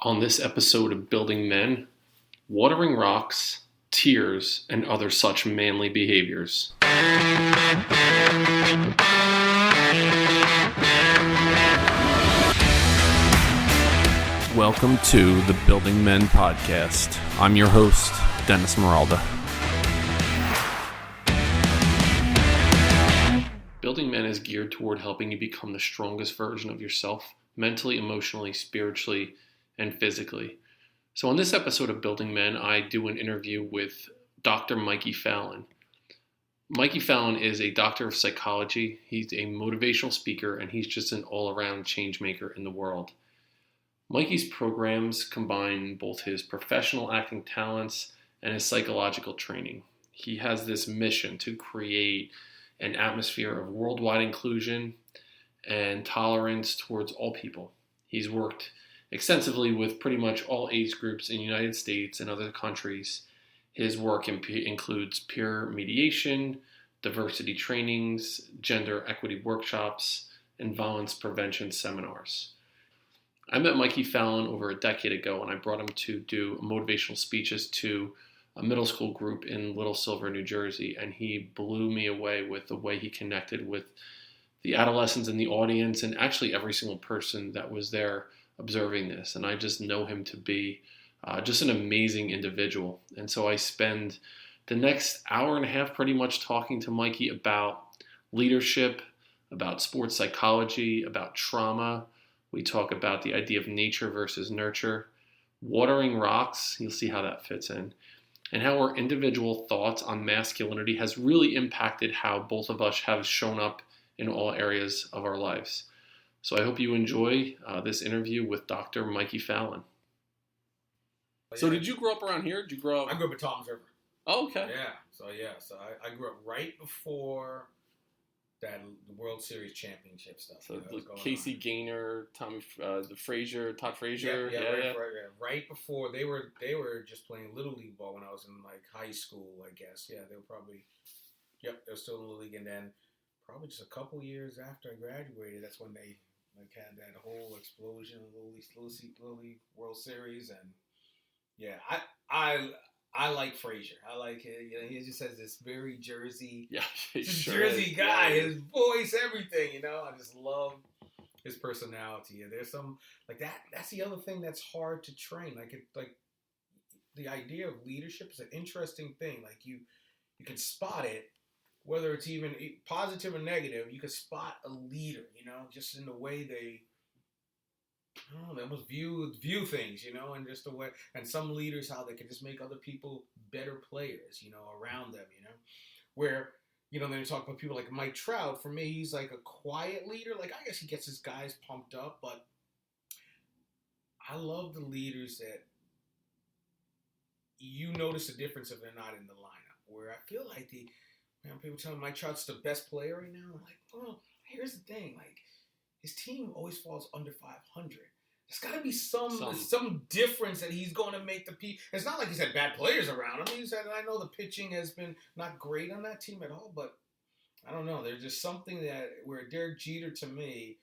On this episode of Building Men, watering rocks, tears, and other such manly behaviors. Welcome to the Building Men podcast. I'm your host, Dennis Morolda. Building Men is geared toward helping you become the strongest version of yourself, mentally, emotionally, spiritually, and physically. So on this episode of Building Men, I do an interview with Dr. Mykee Fowlin. Mykee Fowlin is a doctor of psychology. He's a motivational speaker, and he's just an all-around change maker in the world. Mykee's programs combine both his professional acting talents and his psychological training. He has this mission to create an atmosphere of worldwide inclusion and tolerance towards all people. He's worked extensively with pretty much all age groups in the United States and other countries. His work includes peer mediation, diversity trainings, gender equity workshops, and violence prevention seminars. I met Mykee Fowlin over a decade ago, and I brought him to do motivational speeches to a middle school group in Little Silver, New Jersey, and he blew me away with the way he connected with the adolescents in the audience and actually every single person that was there observing this. And I just know him to be just an amazing individual. And so I spend the next hour and a half pretty much talking to Mykee about leadership, about sports psychology, about trauma. We talk about the idea of nature versus nurture, watering rocks, you'll see how that fits in, and how our individual thoughts on masculinity has really impacted how both of us have shown up in all areas of our lives. So I hope you enjoy this interview with Dr. Mykee Fowlin. So did you grow up around here? Did you grow up? I grew up in Toms River. Oh, okay. So I grew up right before that World Series championship stuff. So Casey Gaynor, Todd Frazier. Right before they were just playing Little League ball when I was in like high school, I guess. Yeah, they were probably. Yep, they were still in the Little League, and then probably just a couple years after I graduated, that's when they had that whole explosion of Little League World Series, and yeah, I like Frazier. I like it. You know, he just has this very Jersey, Jersey guy. Yeah. His voice, everything. You know, I just love his personality. And there's some like that. That's the other thing that's hard to train. Like the idea of leadership is an interesting thing. Like you can spot it, whether it's even positive or negative. You can spot a leader. You know, just in the way they almost view things, you know, and just the way, and some leaders, how they can just make other people better players, you know, around them, you know, where, you know, then you talk about people like Mike Trout. For me, he's like a quiet leader. Like, I guess he gets his guys pumped up, but I love the leaders that you notice the difference if they're not in the lineup, where I feel like people tell me Mike Trout's the best player right now. I'm like, well, here's the thing, like, his team always falls under 500. There's got to be some difference that he's going to make the people. It's not like he's had bad players around him. I know the pitching has been not great on that team at all, but I don't know. There's just something that where Derek Jeter, to me,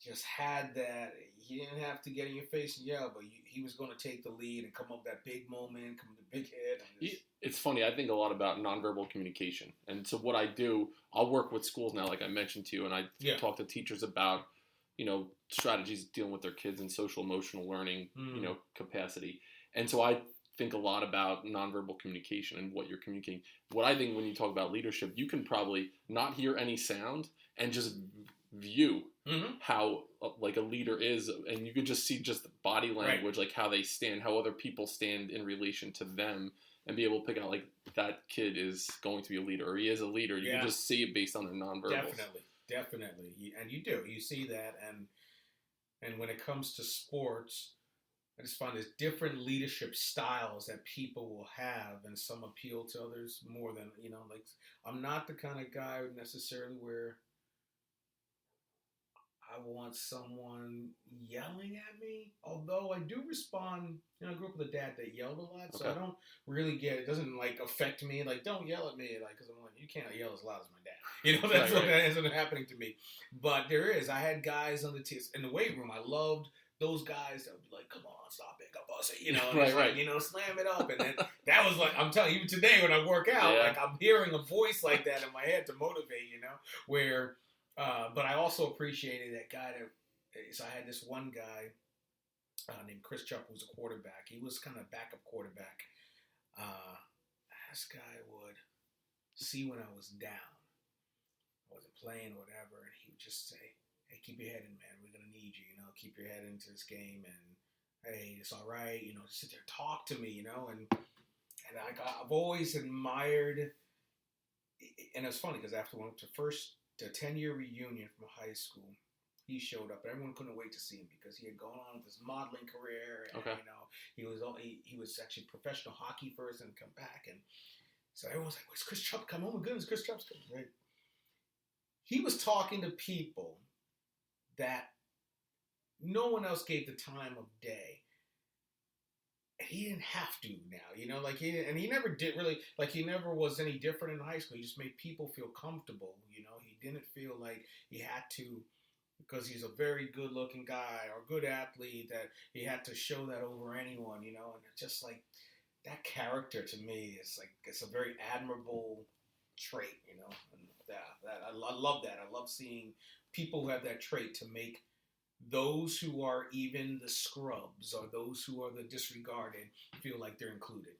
just had that. He didn't have to get in your face and yell, but he was going to take the lead and come up with that big moment, come with the big hit. It's funny. I think a lot about nonverbal communication. And so what I do, I'll work with schools now, like I mentioned to you, and I talk to teachers about, you know, strategies dealing with their kids in social emotional learning, you know, capacity. And so I think a lot about nonverbal communication and what you're communicating. What I think when you talk about leadership, you can probably not hear any sound and just view how like a leader is, and you could just see just the body language, like how they stand, how other people stand in relation to them, and be able to pick out like that kid is going to be a leader or he is a leader. You can just see it based on their nonverbals. Definitely, and you see that, and when it comes to sports, I just find there's different leadership styles that people will have, and some appeal to others more than, you know, like I'm not the kind of guy necessarily where I want someone yelling at me, although I do respond. You know, I grew up with a dad that yelled a lot, so I don't really get it. Doesn't like affect me. Like, don't yell at me, like, because I'm like, you can't yell as loud as my dad. You know, that's what isn't happening to me. But there is. I had guys on the in the weight room. I loved those guys that would be like, come on, stop it, go bust it, you know, and Right, it's right. like, you know, slam it up. And then that was like, I'm telling you, even today when I work out, Yeah. like I'm hearing a voice like that in my head to motivate, you know, where, but I also appreciated that guy so I had this one guy named Chris Chupp, who was a quarterback. He was kind of backup quarterback. This guy would see when I was down, I wasn't playing or whatever, and he would just say, hey, keep your head in, man. We're going to need you, you know, keep your head into this game, and hey, it's all right, you know, sit there, talk to me, you know, and I've always admired, and it's funny because after the 10-year reunion from high school, he showed up. Everyone couldn't wait to see him because he had gone on with his modeling career, and you know, he was actually professional hockey first and come back, and so everyone's like, "Where's Chris Chupp? Come on, my goodness, Chris Chupp's coming!" Right? He was talking to people that no one else gave the time of day. And he didn't have to now, you know, like he never did really, like he never was any different in high school. He just made people feel comfortable, you know. He didn't feel like he had to, because he's a very good looking guy or good athlete, that he had to show that over anyone, you know. And it's just like, that character to me is like, it's a very admirable trait, you know. And I love that. I love seeing people who have that trait to make those who are even the scrubs or those who are the disregarded feel like they're included.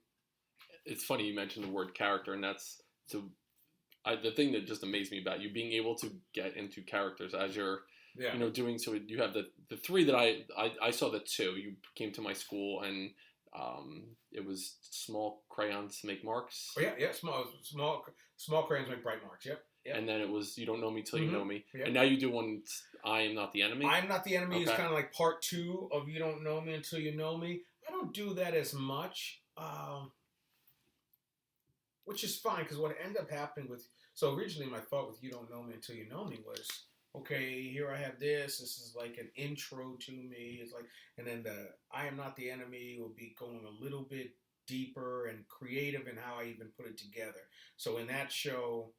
It's funny you mentioned the word character, and that's the thing that just amazed me about you, being able to get into characters as you're you know, doing. So you have the three that I saw the two. You came to my school, and it was small crayons make marks. Oh yeah, small crayons make bright marks. Yep. And then it was You Don't Know Me Till You Know Me. Yep. And now you do one, I Am Not the Enemy. I Am Not the Enemy is kind of like part 2 of You Don't Know Me Until You Know Me. I don't do that as much, which is fine, because what ended up happening so originally my thought with You Don't Know Me Until You Know Me was, okay, here I have this is like an intro to me. It's like, and then the I Am Not the Enemy will be going a little bit deeper and creative in how I even put it together. So in that show,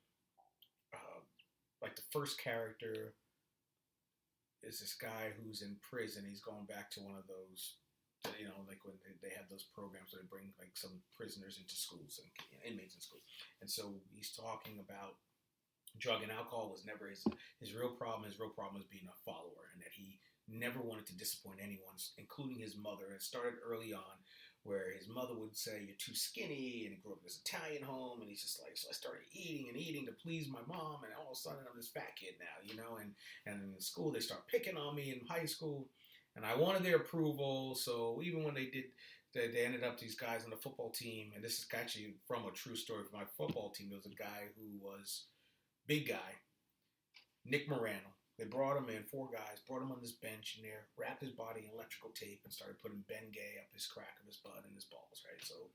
like the first character is this guy who's in prison. He's going back to one of those, you know, like when they have those programs where they bring like some prisoners into schools and inmates in schools. And so he's talking about drug and alcohol was never his real problem. His real problem was being a follower, and that he never wanted to disappoint anyone, including his mother. It started early on, where his mother would say, "You're too skinny," and he grew up in this Italian home, and he's just like, so I started eating and eating to please my mom, and all of a sudden I'm this fat kid now, you know, and in school they start picking on me in high school, and I wanted their approval, so even when they ended up, these guys on the football team, and this is actually from a true story for my football team. There was a guy who was big guy, Nick Morano. They brought him in, 4 guys, brought him on this bench in there, wrapped his body in electrical tape, and started putting Bengay up his crack of his butt and his balls, right? So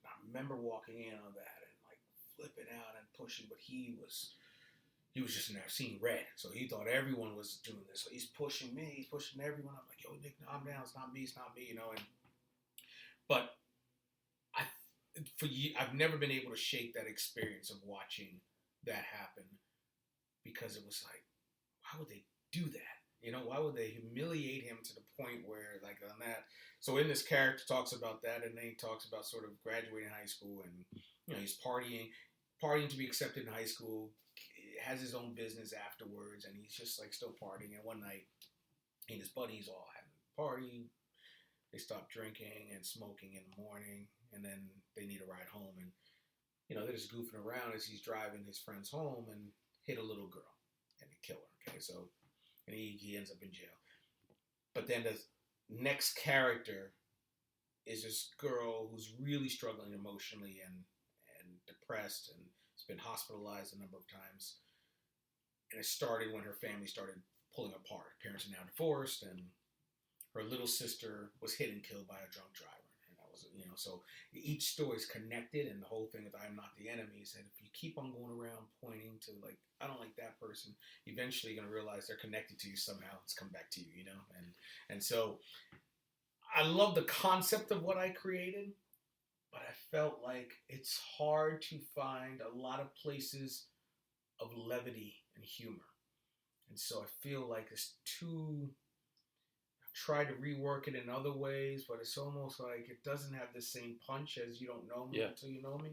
I remember walking in on that and like flipping out and pushing, but he was just now seeing red. So he thought everyone was doing this. So he's pushing me, he's pushing everyone. I'm like, yo, Nick, I'm down. It's not me, you know. But I've never been able to shake that experience of watching that happen, because it was like, why would they do that? You know, why would they humiliate him to the point where, like, on that? So in this character talks about that, and then he talks about sort of graduating high school, and you know, he's partying to be accepted in high school, has his own business afterwards, and he's just like still partying. And one night, he and his buddies all having a party. They stop drinking and smoking in the morning, and then they need a ride home, and you know, they're just goofing around as he's driving his friends home, and hit a little girl and kill her. Okay, so, and he ends up in jail. But then the next character is this girl who's really struggling emotionally and depressed, and has been hospitalized a number of times. And it started when her family started pulling apart. Parents are now divorced, and her little sister was hit and killed by a drunk driver. And that was, you know, so each story is connected, and the whole thing with I'm Not the Enemy is that if you keep on going around pointing to, like, I don't like that person, eventually you're going to realize they're connected to you somehow. It's come back to you, you know? And so I love the concept of what I created, but I felt like it's hard to find a lot of places of levity and humor. And so I feel like I'm try to rework it in other ways, but it's almost like it doesn't have the same punch as You Don't Know Me Until You Know Me.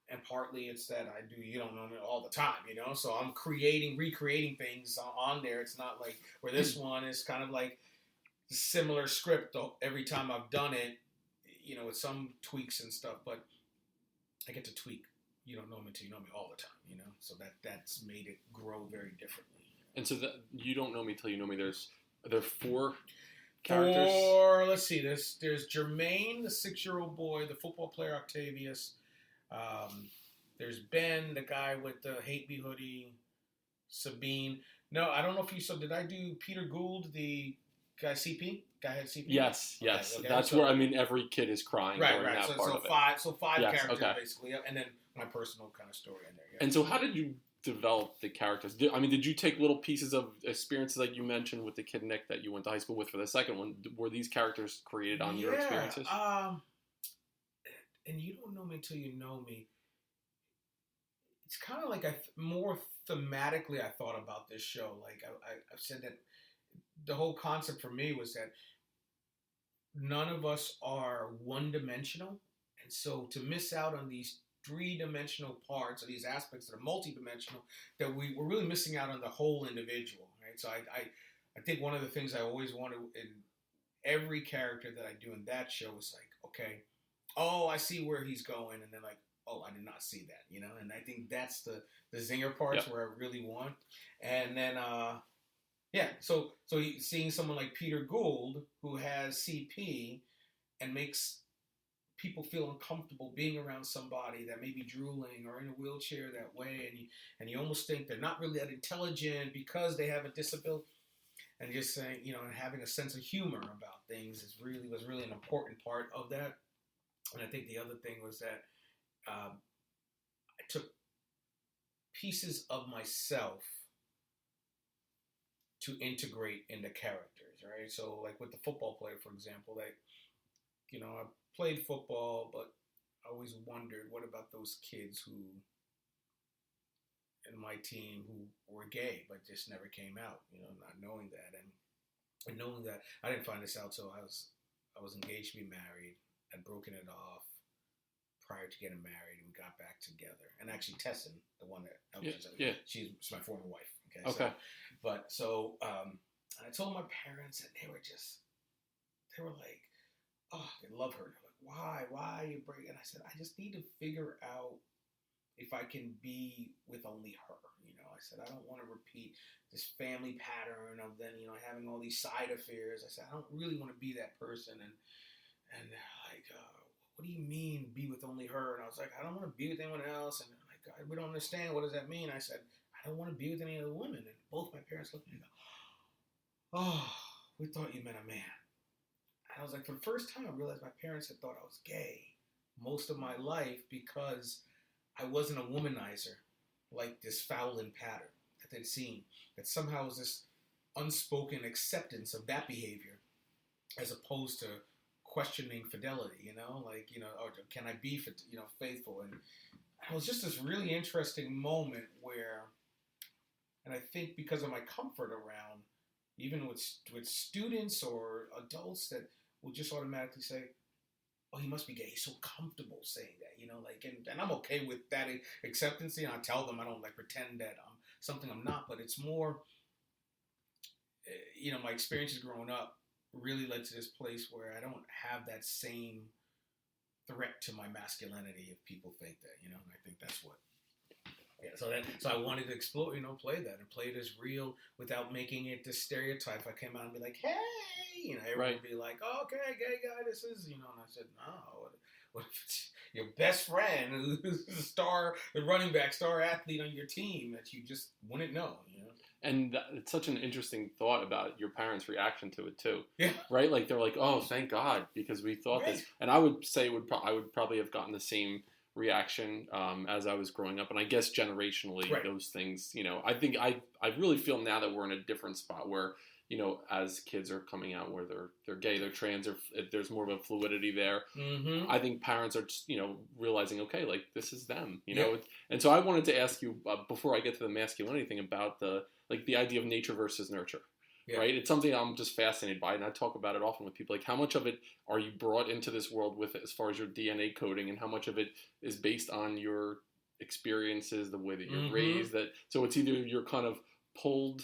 And partly it's that I do You Don't Know Me all the time, you know? So I'm recreating things on there. It's not like where this one is kind of like similar script every time I've done it, you know, with some tweaks and stuff, but I get to tweak You Don't Know Me Until You Know Me all the time, you know? So that's made it grow very differently. And so You Don't Know Me Till You Know Me, are there 4 characters? Let's see, there's Jermaine, the 6-year-old boy, the football player Octavius. There's Ben, the guy with the Hate Me hoodie. Sabine. No, I don't know if you saw. Did I do Peter Gould, the guy CP? Guy had CP? Yes. Okay. That's where, I mean, every kid is crying during that part of it. So five characters, basically. And then my personal kind of story in there. Yeah. And so how did you develop the characters? Did you take little pieces of experiences like you mentioned with the kid Nick that you went to high school with for the second one? Were these characters created on your experiences? And You Don't Know Me Until You Know Me. It's kind of like more thematically I thought about this show. Like I've said that the whole concept for me was that none of us are one-dimensional. And so to miss out on these 3-dimensional parts or these aspects that are multi-dimensional, that we're really missing out on the whole individual, right? So I think one of the things I always wanted in every character that I do in that show is like, okay, oh, I see where he's going, and then like, oh, I did not see that, you know? And I think that's the zinger parts where I really want. And then, so seeing someone like Peter Gould, who has CP and makes people feel uncomfortable being around somebody that may be drooling or in a wheelchair that way, and you almost think they're not really that intelligent because they have a disability, and just saying, you know, and having a sense of humor about things was really an important part of that. And I think the other thing was that I took pieces of myself to integrate into characters, right? So like with the football player, for example, like, you know, I played football, but I always wondered, what about those kids who, in my team, who were gay, but just never came out, you know, not knowing that. And knowing that, I didn't find this out till I was engaged to be married. I'd broken it off prior to getting married, and we got back together. And actually, Tessin, the one that she's my former wife. Okay. So I told my parents, and they were like, oh, they love her. They're like, why are you breaking? And I said, I just need to figure out if I can be with only her. You know, I said, I don't want to repeat this family pattern of then, you know, having all these side affairs. I said, I don't really want to be that person. And they're like, what do you mean be with only her? And I was like, I don't want to be with anyone else. And they're like, we don't understand. What does that mean? I said, I don't want to be with any other women. And both my parents looked at me and go, oh, we thought you meant a man. And I was like, for the first time, I realized my parents had thought I was gay most of my life because I wasn't a womanizer like this Fowlin pattern that they'd seen. That somehow was this unspoken acceptance of that behavior as opposed to questioning fidelity, you know, like, you know, or can I be, you know, faithful? And it was just this really interesting moment where, and I think because of my comfort around, even with students or adults that will just automatically say, oh, he must be gay. He's so comfortable saying that, you know, like, and I'm okay with that acceptance. And I tell them I don't like pretend that I'm something I'm not, but it's more, you know, my experiences growing up really led to this place where I don't have that same threat to my masculinity if people think that, you know, and I think that's what. Yeah, so I wanted to explore, you know, play that and play it as real without making it this stereotype. I came out and be like, hey, you know, everyone would be like, oh, okay, gay guy, this is, you know, and I said, no, what if it's your best friend who's the running back, star athlete on your team that you just wouldn't know, you know? And it's such an interesting thought about your parents' reaction to it too. Yeah. Right? Like they're like, oh, thank God, because we thought this. And I would say I would probably have gotten the same reaction as I was growing up, and I guess generationally those things, you know, I think I really feel now that we're in a different spot where, you know, as kids are coming out where they're gay, they're trans, or there's more of a fluidity there. Mm-hmm. I think parents are just, you know, realizing, okay, like this is them, you know. And so I wanted to ask you before I get to the masculinity thing about the idea of nature versus nurture, Yeah. right? It's something I'm just fascinated by, and I talk about it often with people. Like, how much of it are you brought into this world with as far as your DNA coding, and how much of it is based on your experiences, the way that you're raised? So it's either you're kind of pulled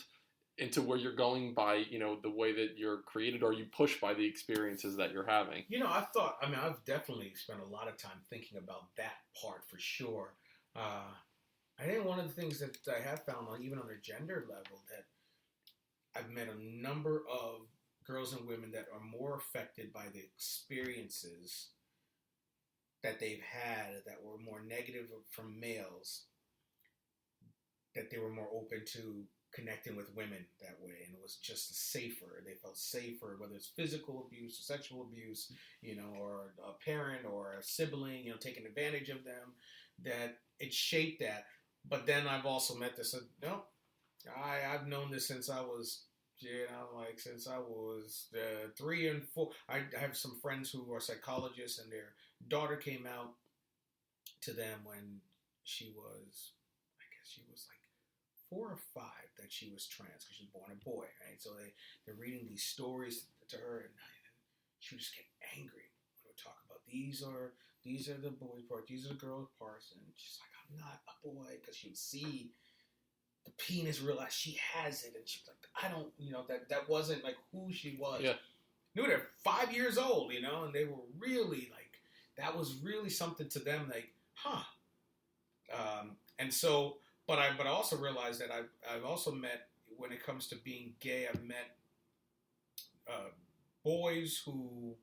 into where you're going by, the way that you're created, or you push by the experiences that you're having. I've definitely spent a lot of time thinking about that part for sure. I think one of the things that I have found, even on a gender level, that I've met a number of girls and women that are more affected by the experiences that they've had that were more negative from males, that they were more open to connecting with women that way, and it was just safer. They felt safer, whether it's physical abuse or sexual abuse, or a parent or a sibling, taking advantage of them, that it shaped that. But then I've also met this, no, I've known this since I was, since I was 3 and 4. I have some friends who are psychologists, and their daughter came out to them when she was like 4 or 5, that she was trans because she was born a boy, right? So they're reading these stories to her, and she would just get angry when we talk about these are the boy parts, these are the girl parts, and she's like, I'm not a boy, because she would see the penis, realize she has it, and she's like, I don't, that wasn't like who she was. Yeah. Knew they're 5 years old, and they were really like, that was really something to them, like, huh. And so. But I also realized that I've also met, when it comes to being gay, I've met boys who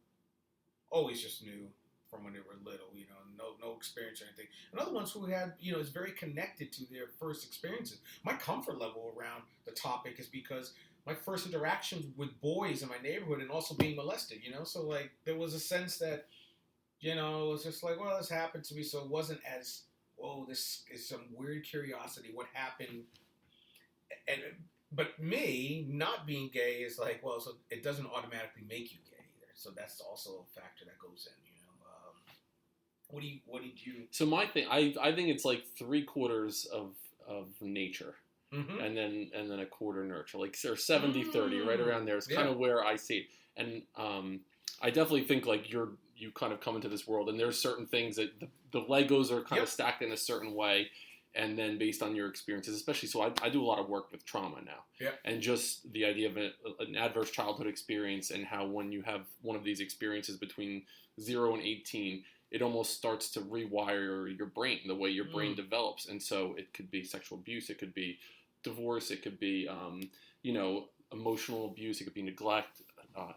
always just knew from when they were little, no experience or anything. And other ones who had, is very connected to their first experiences. My comfort level around the topic is because my first interactions with boys in my neighborhood, and also being molested, so like there was a sense that, it was just like, well, this happened to me, so it wasn't as, oh, this is some weird curiosity, what happened? But me not being gay is like, well, so it doesn't automatically make you gay either. So that's also a factor that goes in, What did you? So my thing, I think it's like 3/4 of nature, and then a quarter nurture, like, or 70-30, right around there is kind of where I see it. And I definitely think like you kind of come into this world, and there's certain things that the Legos are kind of stacked in a certain way, and then based on your experiences, especially. So I do a lot of work with trauma now, and just the idea of an adverse childhood experience, and how when you have one of these experiences between 0 and 18, it almost starts to rewire your brain, the way your brain develops. And so it could be sexual abuse, it could be divorce, it could be emotional abuse, it could be neglect,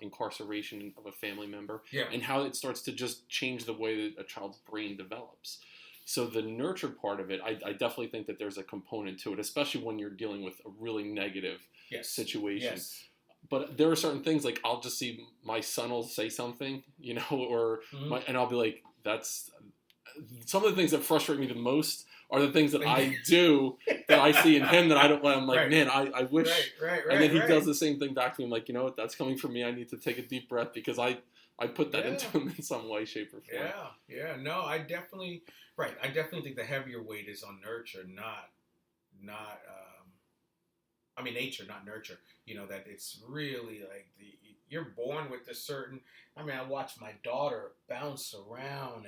incarceration of a family member, and how it starts to just change the way that a child's brain develops. So the nurture part of it, I definitely think that there's a component to it, especially when you're dealing with a really negative situation. Yes. But there are certain things, like I'll just see my son will say something, or and I'll be like, that's some of the things that frustrate me the most are the things that I do that I see in him that I don't let him, like, man, I wish. And then he does the same thing back to me. I'm like, you know what, that's coming from me. I need to take a deep breath, because I put that into him in some way, shape, or form. Yeah. No, I definitely think the heavier weight is on nurture, not nature, not nurture. That it's really like you're born with a certain. I watch my daughter bounce around,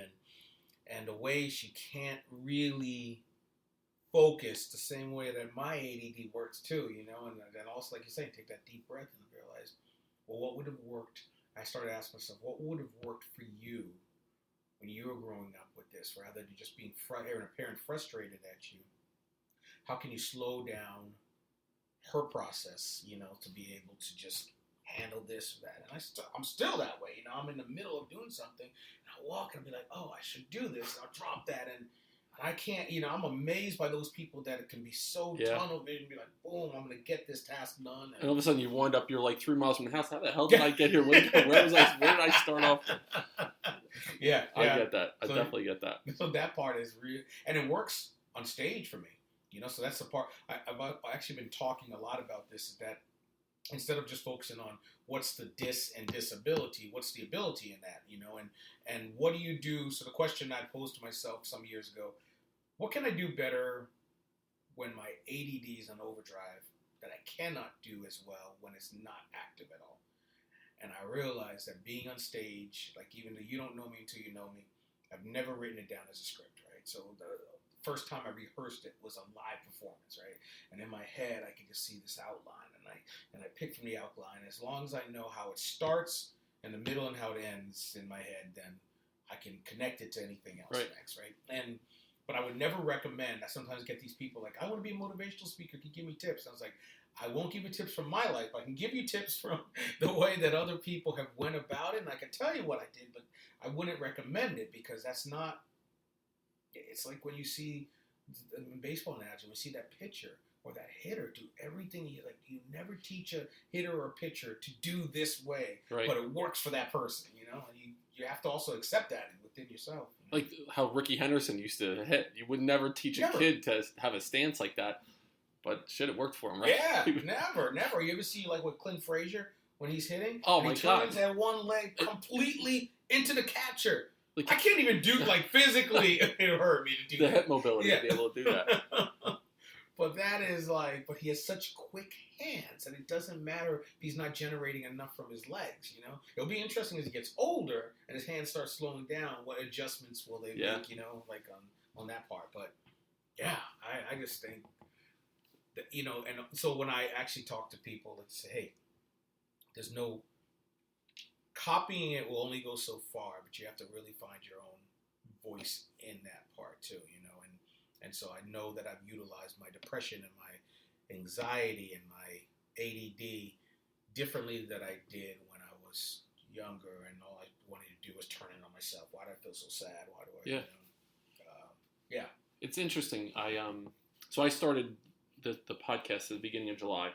and the way she can't really focus the same way that my ADD works too, and then also, like you say, take that deep breath and realize, well, what would have worked? I started asking myself, what would have worked for you when you were growing up with this, rather than just being hearing a parent frustrated at you? How can you slow down her process, to be able to just handle this or that? And I'm still that way, I'm in the middle of doing something, and I walk and I'll be like, oh, I should do this, and I'll drop that, and I can't, I'm amazed by those people that it can be so tunnel vision, be like, boom, I'm going to get this task done. And all of a sudden you wind up, you're like 3 miles from the house. How the hell did I get here? Where did I start off? Yeah. I get that. I definitely get that. So that part is real, and it works on stage for me, so that's the part. I've actually been talking a lot about this, that instead of just focusing on what's the dis and disability, what's the ability in that, and what do you do? So the question I posed to myself some years ago, what can I do better when my ADD is on overdrive that I cannot do as well when it's not active at all. And I realized that being on stage, like even though you don't know me until you know me, I've never written it down as a script, right? So the first time I rehearsed it was a live performance, right? And in my head, I could just see this outline, and I pick from the outline. As long as I know how it starts in the middle and how it ends in my head, then I can connect it to anything else next, right? But I would never recommend. I sometimes get these people like, I want to be a motivational speaker. Can you give me tips? And I was like, I won't give you tips from my life. I can give you tips from the way that other people have went about it, and I can tell you what I did, but I wouldn't recommend it because that's not. It's like when you see in baseball analogy, when you see that pitcher or that hitter do everything. You never teach a hitter or a pitcher to do this way, but it works for that person, and you have to also accept that within yourself. Like how Ricky Henderson used to hit. You would never teach a kid to have a stance like that, but shit, it worked for him, right? Yeah, never. You ever see like with Clint Frazier when he's hitting? Oh my God! He turns that one leg completely into the catcher. Like, I can't even do physically. It hurt me to do the hip mobility to be able to do that. But that is but he has such quick hands, and it doesn't matter if he's not generating enough from his legs, It'll be interesting as he gets older and his hands start slowing down, what adjustments will they make, like on that part. But, yeah, I just think that, and so when I actually talk to people, let's say, hey, there's no, copying it will only go so far, but you have to really find your own voice in that part too, And so I know that I've utilized my depression and my anxiety and my ADD differently than I did when I was younger, and all I wanted to do was turn it on myself. Why do I feel so sad? Why do I? Yeah. It's interesting. So I started the podcast at the beginning of July.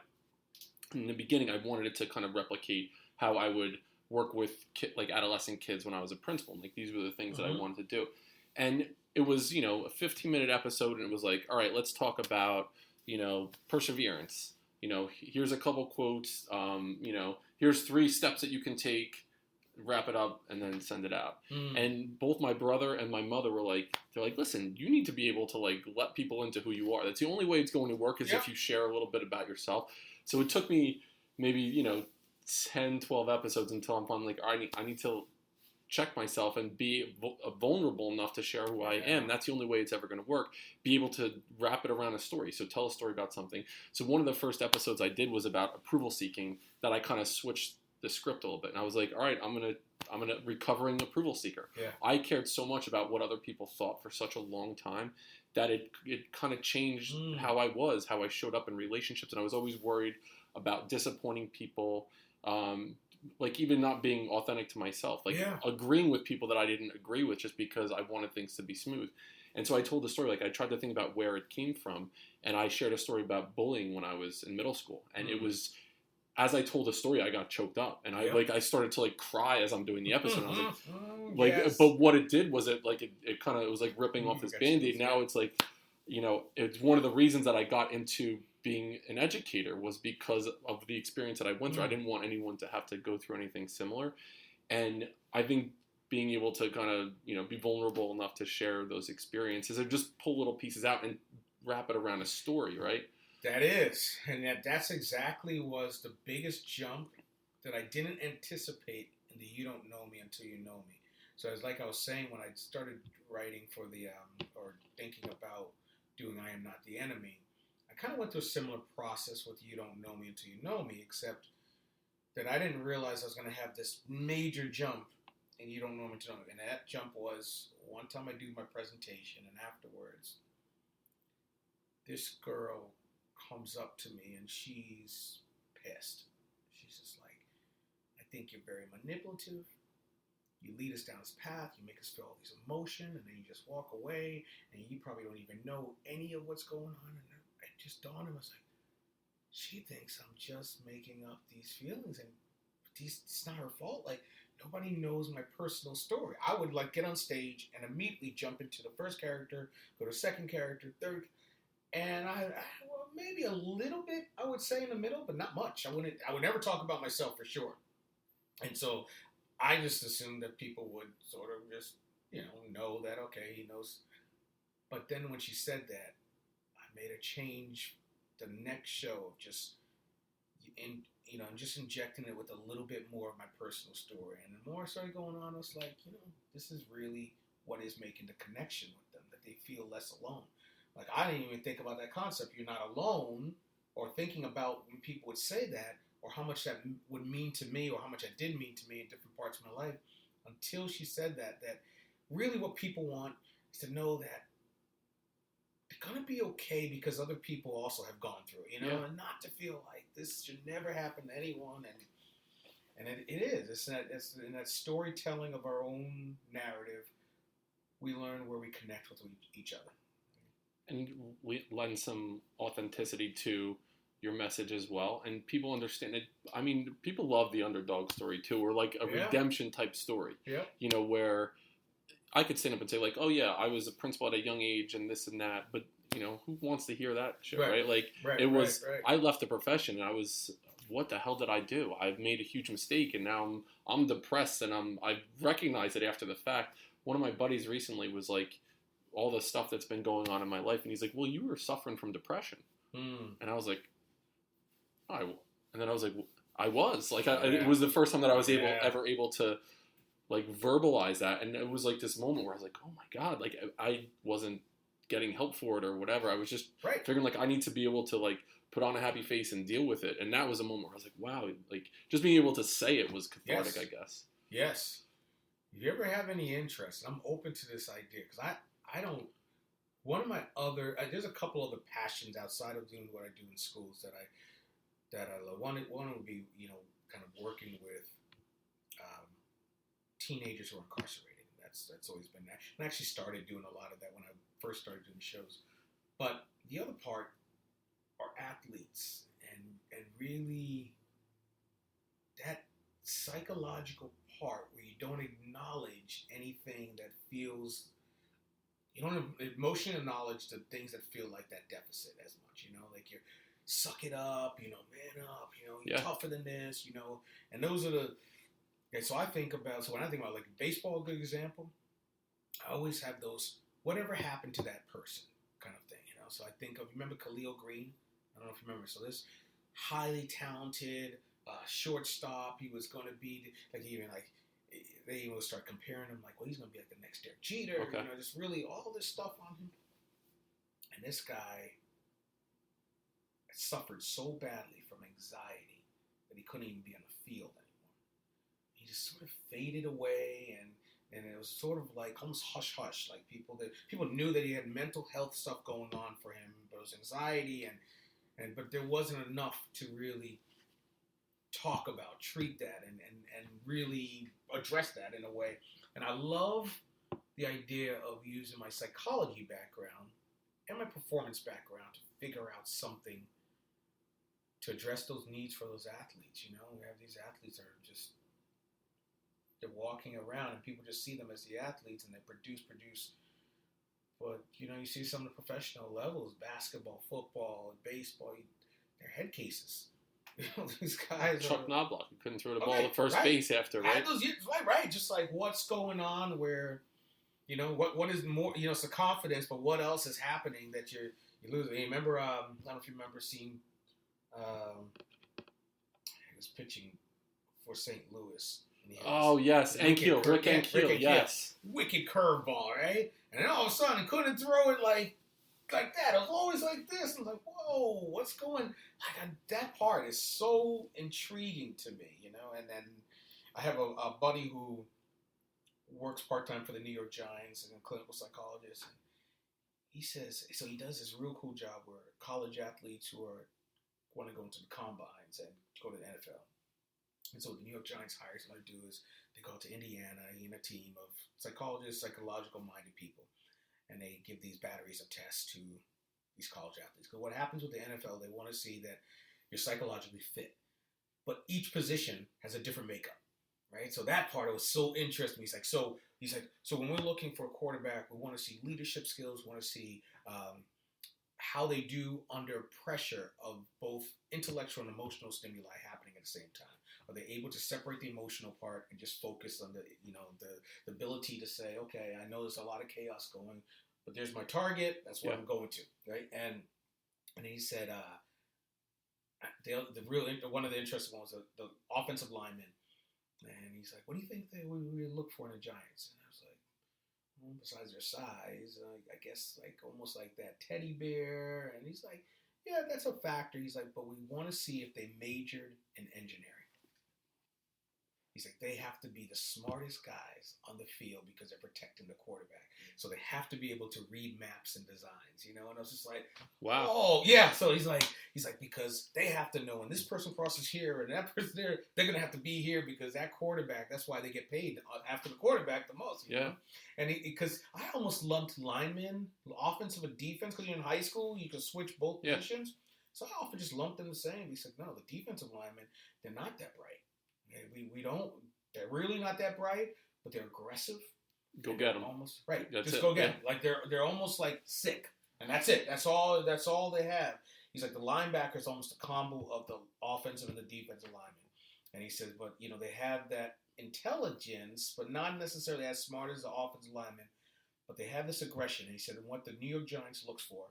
In the beginning, I wanted it to kind of replicate how I would work with adolescent kids when I was a principal. Like these were the things that I wanted to do, and it was, a 15-minute episode, and it was like, all right, let's talk about, perseverance. Here's a couple quotes. Here's 3 steps that you can take, wrap it up, and then send it out. And both my brother and my mother were like, listen, you need to be able to let people into who you are. That's the only way it's going to work is if you share a little bit about yourself. So it took me maybe, 10, 12 episodes until I'm finally like, all right, I need to check myself and be vulnerable enough to share who I am. That's the only way it's ever going to work. Be able to wrap it around a story. So tell a story about something. So one of the first episodes I did was about approval seeking, that I kind of switched the script a little bit. And I was like, all right, I'm gonna recovering approval seeker. Yeah. I cared so much about what other people thought for such a long time that it kind of changed how I showed up in relationships. And I was always worried about disappointing people, even not being authentic to myself, agreeing with people that I didn't agree with just because I wanted things to be smooth. And so I told the story, I tried to think about where it came from, and I shared a story about bullying when I was in middle school. And it was, as I told the story, I got choked up, and I started to cry as I'm doing the episode. And I was like, but what it did was it was like ripping off this Band-Aid. Now it's it's one of the reasons that I got into being an educator was because of the experience that I went through. I didn't want anyone to have to go through anything similar. And I think being able to kind of, be vulnerable enough to share those experiences or just pull little pieces out and wrap it around a story, right? That is. And that's exactly was the biggest jump that I didn't anticipate in the You Don't Know Me Until You Know Me. So it's like I was saying when I started writing for or thinking about doing I Am Not the Enemy, I kind of went through a similar process with You Don't Know Me Until You Know Me, except that I didn't realize I was going to have this major jump in You Don't Know Me Until You Know Me. And that jump was one time I do my presentation, and afterwards, this girl comes up to me and she's pissed. She's just like, I think you're very manipulative. You lead us down this path, you make us feel all these emotion, and then you just walk away, and you probably don't even know any of what's going on. And it just dawned on me, I was like, she thinks I'm just making up these feelings, and it's not her fault. Nobody knows my personal story. I would get on stage and immediately jump into the first character, go to second character, third, and maybe a little bit, I would say, in the middle, but not much. I would never talk about myself for sure. And so I just assumed that people would sort of just, know that, okay, he knows. But then when she said that, I made a change the next show of just and I'm just injecting it with a little bit more of my personal story. And the more I started going on, I was like, this is really what is making the connection with them, that they feel less alone. Like, I didn't even think about that concept. You're not alone, or thinking about when people would say that, or how much that would mean to me, or how much it did mean to me in different parts of my life, until she said that really what people want is to know that they're going to be okay because other people also have gone through it, and not to feel like this should never happen to anyone. And it is. It's in that storytelling of our own narrative, we learn where we connect with each other. And we lend some authenticity to your message as well. And people understand it. I mean, people love the underdog story too, or like a redemption type story. Yeah. Where I could stand up and say like, oh yeah, I was a principal at a young age and this and that. But, who wants to hear that shit, right? Like, it was, I left the profession and I was, what the hell did I do? I've made a huge mistake and now I'm depressed and I recognize it after the fact. One of my buddies recently was like, all the stuff that's been going on in my life. And he's like, well, you were suffering from depression. And I was like, and then I was like, I was. Like, it was the first time that I was ever able to, like, verbalize that. And it was like this moment where I was like, oh my God, like, I wasn't getting help for it or whatever. I was just figuring, like, I need to be able to, like, put on a happy face and deal with it. And that was a moment where I was like, wow, like, just being able to say it was cathartic, I guess. Yes. If you ever have any interest, I'm open to this idea, because I don't, one of my other, there's a couple other passions outside of doing what I do in schools that I love. One would be, kind of working with teenagers who are incarcerated. That's always been that. And I actually started doing a lot of that when I first started doing shows. But the other part are athletes, and really that psychological part where you don't acknowledge anything that feels, you don't emotionally acknowledge the things that feel like that deficit as much, like you're suck it up, man up, you're tougher than this, and those are the, so when I think about like baseball, a good example, I always have those, whatever happened to that person kind of thing, so I think of, remember Khalil Green? I don't know if you remember, so this highly talented shortstop, he was going to be, like, they even start comparing him, like, well, he's going to be like the next Derek Jeter, just really all this stuff on him. And this guy suffered so badly from anxiety that he couldn't even be on the field anymore. He just sort of faded away, and it was sort of like almost hush-hush, like people knew that he had mental health stuff going on for him, but it was anxiety, but there wasn't enough to really talk about, treat that, and really address that in a way. And I love the idea of using my psychology background and my performance background to figure out something to address those needs for those athletes. We have these athletes that are just, they're walking around and people just see them as the athletes and they produce. But, you see some of the professional levels, basketball, football, baseball, they're head cases. These guys Chuck Knobloch, he couldn't throw the ball to first base after, right? Right. Just like, what's going on where, what is more, it's the confidence, but what else is happening that you're losing? You remember, I don't know if you remember seeing, he was pitching for St. Louis. Oh, yes. Rick Ankiel, yes. Wicked curveball, right? And then all of a sudden, he couldn't throw it like that. It was always like this. I was like, whoa, what's going? That part is so intriguing to me, And then I have a buddy who works part-time for the New York Giants and a clinical psychologist. And he says, so he does this real cool job where college athletes who want to go into the combines and go to the NFL. And so what the New York Giants hires, what they do is they go to Indiana in a team of psychologists, psychological-minded people, and they give these batteries of tests to these college athletes. Because what happens with the NFL, they want to see that you're psychologically fit. But each position has a different makeup, right? So that part was so interesting. He's like, so when we're looking for a quarterback, we want to see leadership skills, we want to see how they do under pressure of both intellectual and emotional stimuli happening at the same time. Are they able to separate the emotional part and just focus on the ability to say, okay, I know there's a lot of chaos going, but there's my target. That's what I'm going to, right? And he said, one of the interesting ones was the offensive lineman, and he's like, "What do you think we look for in the Giants?" And I was like, "Well, besides their size, I guess like almost like that teddy bear." And he's like, "Yeah, that's a factor." He's like, "But we want to see if they majored in engineering." He's like, they have to be the smartest guys on the field because they're protecting the quarterback. So they have to be able to read maps and designs, And I was just like, wow. Oh, yeah. So he's like, because they have to know when this person crosses here and that person there, they're going to have to be here because that quarterback, that's why they get paid after the quarterback the most. You know? And because I almost lumped linemen, offensive and defense, because you're in high school, you can switch both positions. So I often just lumped them the same. He said, no, the defensive linemen, they're not that bright. We don't. They're really not that bright, but they're aggressive. Go get them. Almost right. That's just it. Go get them. Like they're almost like sick, and that's it. That's all they have. He's like the linebacker is almost a combo of the offensive and the defensive lineman. And he says, but they have that intelligence, but not necessarily as smart as the offensive lineman. But they have this aggression. And he said, and what the New York Giants looks for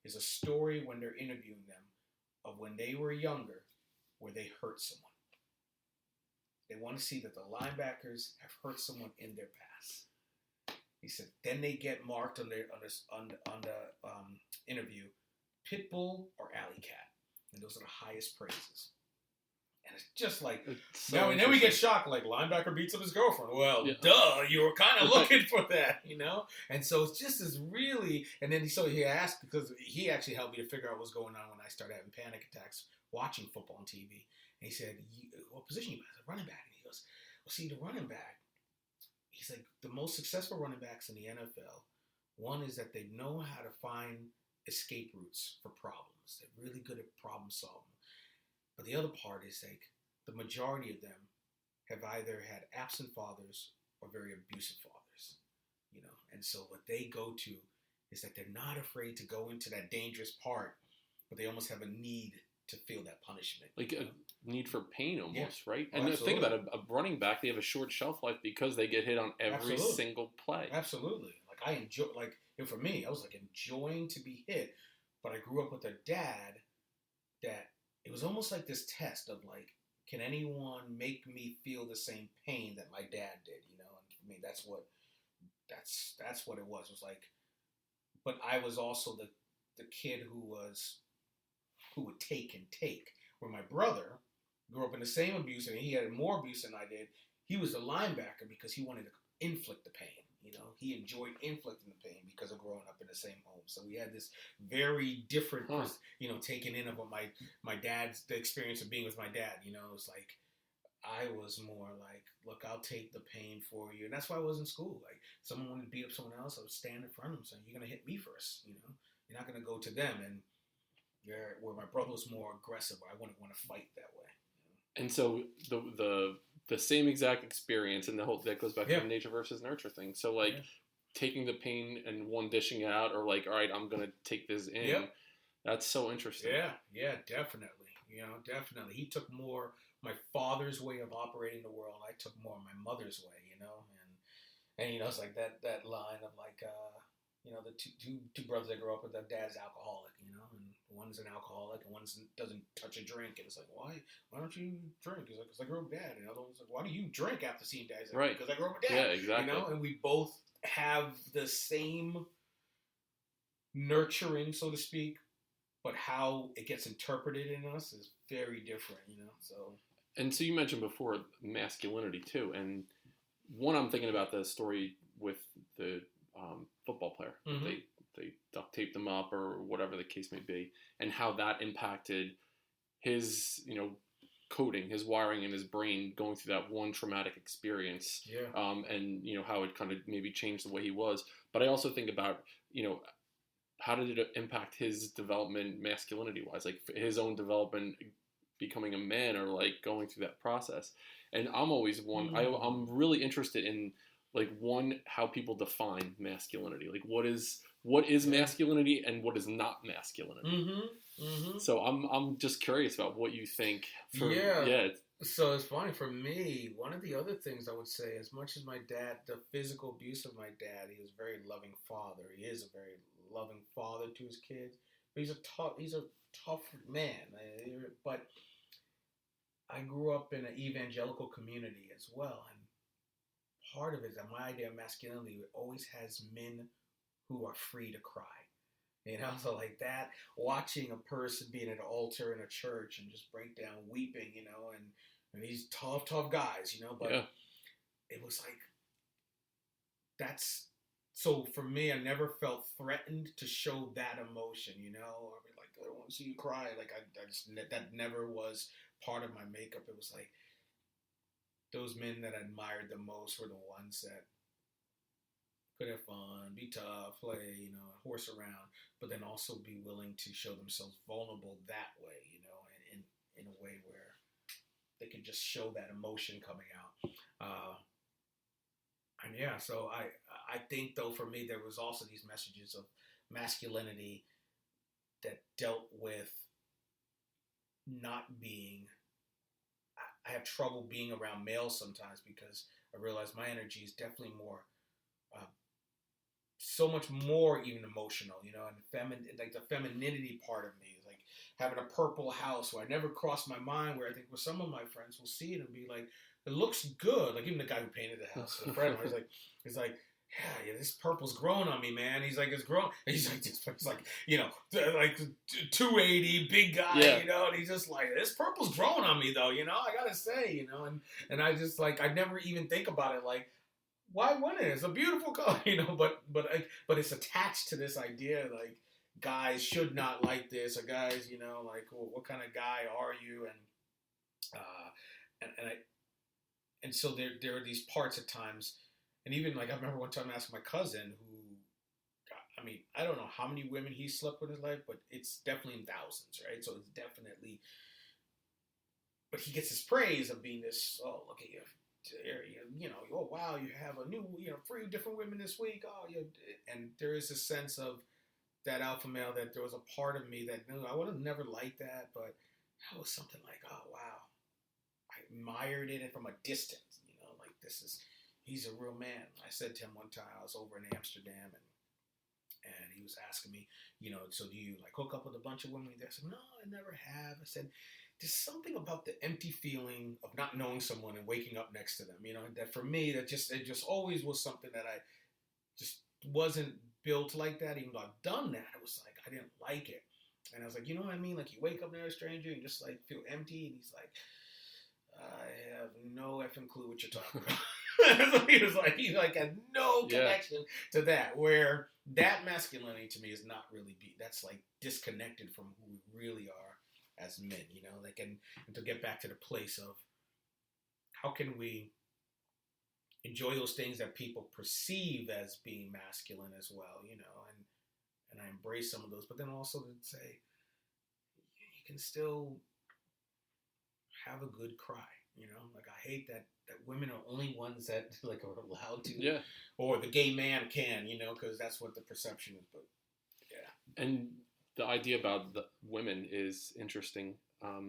is a story when they're interviewing them of when they were younger, where they hurt someone. They want to see that the linebackers have hurt someone in their past. He said, then they get marked on the interview, Pitbull or Alley Cat, and those are the highest praises. And it's just like and then we get shocked, like linebacker beats up his girlfriend. Well, duh, you were kind of looking for that, And so it's just this really, and then he asked because he actually helped me to figure out what's going on when I started having panic attacks watching football on TV. And he said, what position you play? I said, running back. And he goes, well, see, the running back, he's like, the most successful running backs in the NFL, one is that they know how to find escape routes for problems. They're really good at problem solving. But the other part is like, the majority of them have either had absent fathers or very abusive fathers, And so what they go to is that they're not afraid to go into that dangerous part, but they almost have a need to feel that punishment. Like a need for pain almost, right? Oh, and absolutely. Think about it, a running back, they have a short shelf life because they get hit on every single play. Absolutely. Like I enjoy, and for me, I was like enjoying to be hit, but I grew up with a dad that it was almost like this test of like, can anyone make me feel the same pain that my dad did, And for me, that's what it was. It was like, but I was also the kid who would take and take. Where my brother grew up in the same abuse, and he had more abuse than I did. He was a linebacker because he wanted to inflict the pain. He enjoyed inflicting the pain because of growing up in the same home. So we had this very different, taking in of what my dad's, the experience of being with my dad. It's like I was more like, look, I'll take the pain for you. And that's why I was in school. Like someone wanted to beat up someone else, I would stand in front of them saying, you're going to hit me first. You're not going to go to them. And where my brother was more aggressive, I wouldn't want to fight that way. And so the same exact experience, and that goes back to the nature versus nurture thing. So taking the pain and one dishing it out, or like, all right, I'm gonna take this in. Yep. That's so interesting. Yeah, definitely. Definitely. He took more my father's way of operating the world. I took more my mother's way. And it's like that line of like. The two brothers that grew up with their dad's alcoholic, and one's an alcoholic and one doesn't touch a drink. And it's like, why don't you drink? He's like, because I grew up with dad. And the other one's like, why do you drink after seeing dad? He's like, right. Because I grew up with dad. Yeah, exactly. And we both have the same nurturing, so to speak, but how it gets interpreted in us is very different, so. And so you mentioned before masculinity too. And one, I'm thinking about the story with the football player. Mm-hmm. They duct taped him up or whatever the case may be, and how that impacted his, coding, his wiring in his brain going through that one traumatic experience. Yeah. And, how it kind of maybe changed the way he was. But I also think about, how did it impact his development masculinity-wise, like his own development, becoming a man or like going through that process. And I'm always one, I'm really interested in like how people define masculinity. Like what is masculinity and what is not masculinity. Mm-hmm. Mm-hmm. So I'm just curious about what you think. So it's funny for me. One of the other things I would say, as much as my dad, the physical abuse of my dad, he was a very loving father. He is a very loving father to his kids. He's a tough man. But I grew up in an evangelical community as well, and part of it is that my idea of masculinity always has men who are free to cry. So like that, watching a person being at an altar in a church and just break down weeping, and these tough guys, but it was like, that's, so for me, I never felt threatened to show that emotion, I'd be like, I don't want to see you cry. Like, I just, that never was part of my makeup. It was like, those men that I admired the most were the ones that could have fun, be tough, play, horse around, but then also be willing to show themselves vulnerable that way, and in a way where they can just show that emotion coming out. And yeah, so I think, though, for me, there was also these messages of masculinity that dealt with not being, I have trouble being around males sometimes because I realize my energy is definitely more, so much more even emotional, and like the femininity part of me is like having a purple house where I never crossed my mind, where I think, well, some of my friends will see it and be like, it looks good. Like even the guy who painted the house, a friend, he's like, yeah, this purple's growing on me, man. He's like, it's growing. He's like, like 280, big guy, and he's just like, this purple's growing on me though, I gotta say, and I just like, I never even think about it like, why wouldn't it? It's a beautiful color, but it's attached to this idea like guys should not like this, or guys, like, well, what kind of guy are you? And so there are these parts at times, and even like I remember one time asking my cousin who, I mean, I don't know how many women he slept with in his life, but it's definitely in thousands, right? So it's definitely, but he gets his praise of being this, oh, look at you. Oh wow, you have a new, 3 different women this week. Oh, and there is a sense of that alpha male that there was a part of me that I would have never liked that, but that was something like, oh wow, I admired it from a distance. Like he's a real man. I said to him one time, I was over in Amsterdam, and he was asking me, so do you like hook up with a bunch of women? I said, no, I never have. I said, there's something about the empty feeling of not knowing someone and waking up next to them, that for me, it just always was something that I just wasn't built like that. Even though I've done that, it was like, I didn't like it. And I was like, you know what I mean? Like you wake up near a stranger and you just like feel empty. And he's like, I have no effing clue what you're talking about. So he had no connection to that, where that masculinity to me is not really that's like disconnected from who we really are as men, and to get back to the place of how can we enjoy those things that people perceive as being masculine as well, and I embrace some of those, but then also to say you can still have a good cry, like I hate that women are only ones that like are allowed to, or the gay man can, because that's what the perception is, but and the idea about the women is interesting.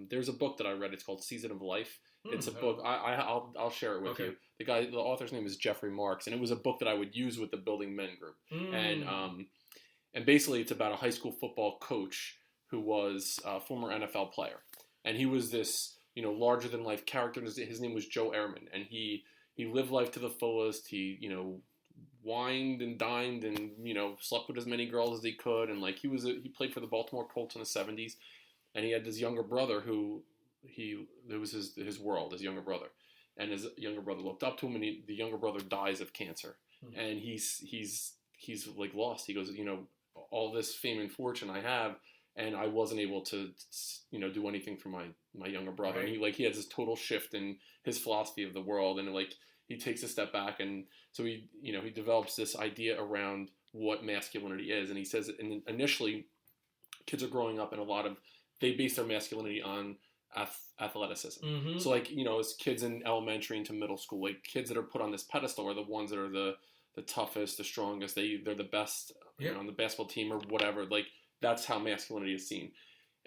There's a book that I read. It's called Season of Life. It's a book. I'll share it with you. The author's name is Jeffrey Marks, and it was a book that I would use with the Building Men group. And basically it's about a high school football coach who was a former NFL player, and he was this larger than life character. His name was Joe Ehrman, and he lived life to the fullest. He wined and dined and slept with as many girls as he could, and like he played for the Baltimore Colts in the 70s, and he had this younger brother who it was his world, his younger brother, and his younger brother looked up to him, and the younger brother dies of cancer, and he's like lost. He goes, all this fame and fortune I have, and I wasn't able to do anything for my younger brother, right. And he has this total shift in his philosophy of the world, and he takes a step back, and so he develops this idea around what masculinity is, and he says, and initially, kids are growing up, and they base their masculinity on athleticism. Mm-hmm. So as kids in elementary into middle school, like kids that are put on this pedestal are the ones that are the toughest, the strongest. They're the best on the basketball team or whatever. Like that's how masculinity is seen,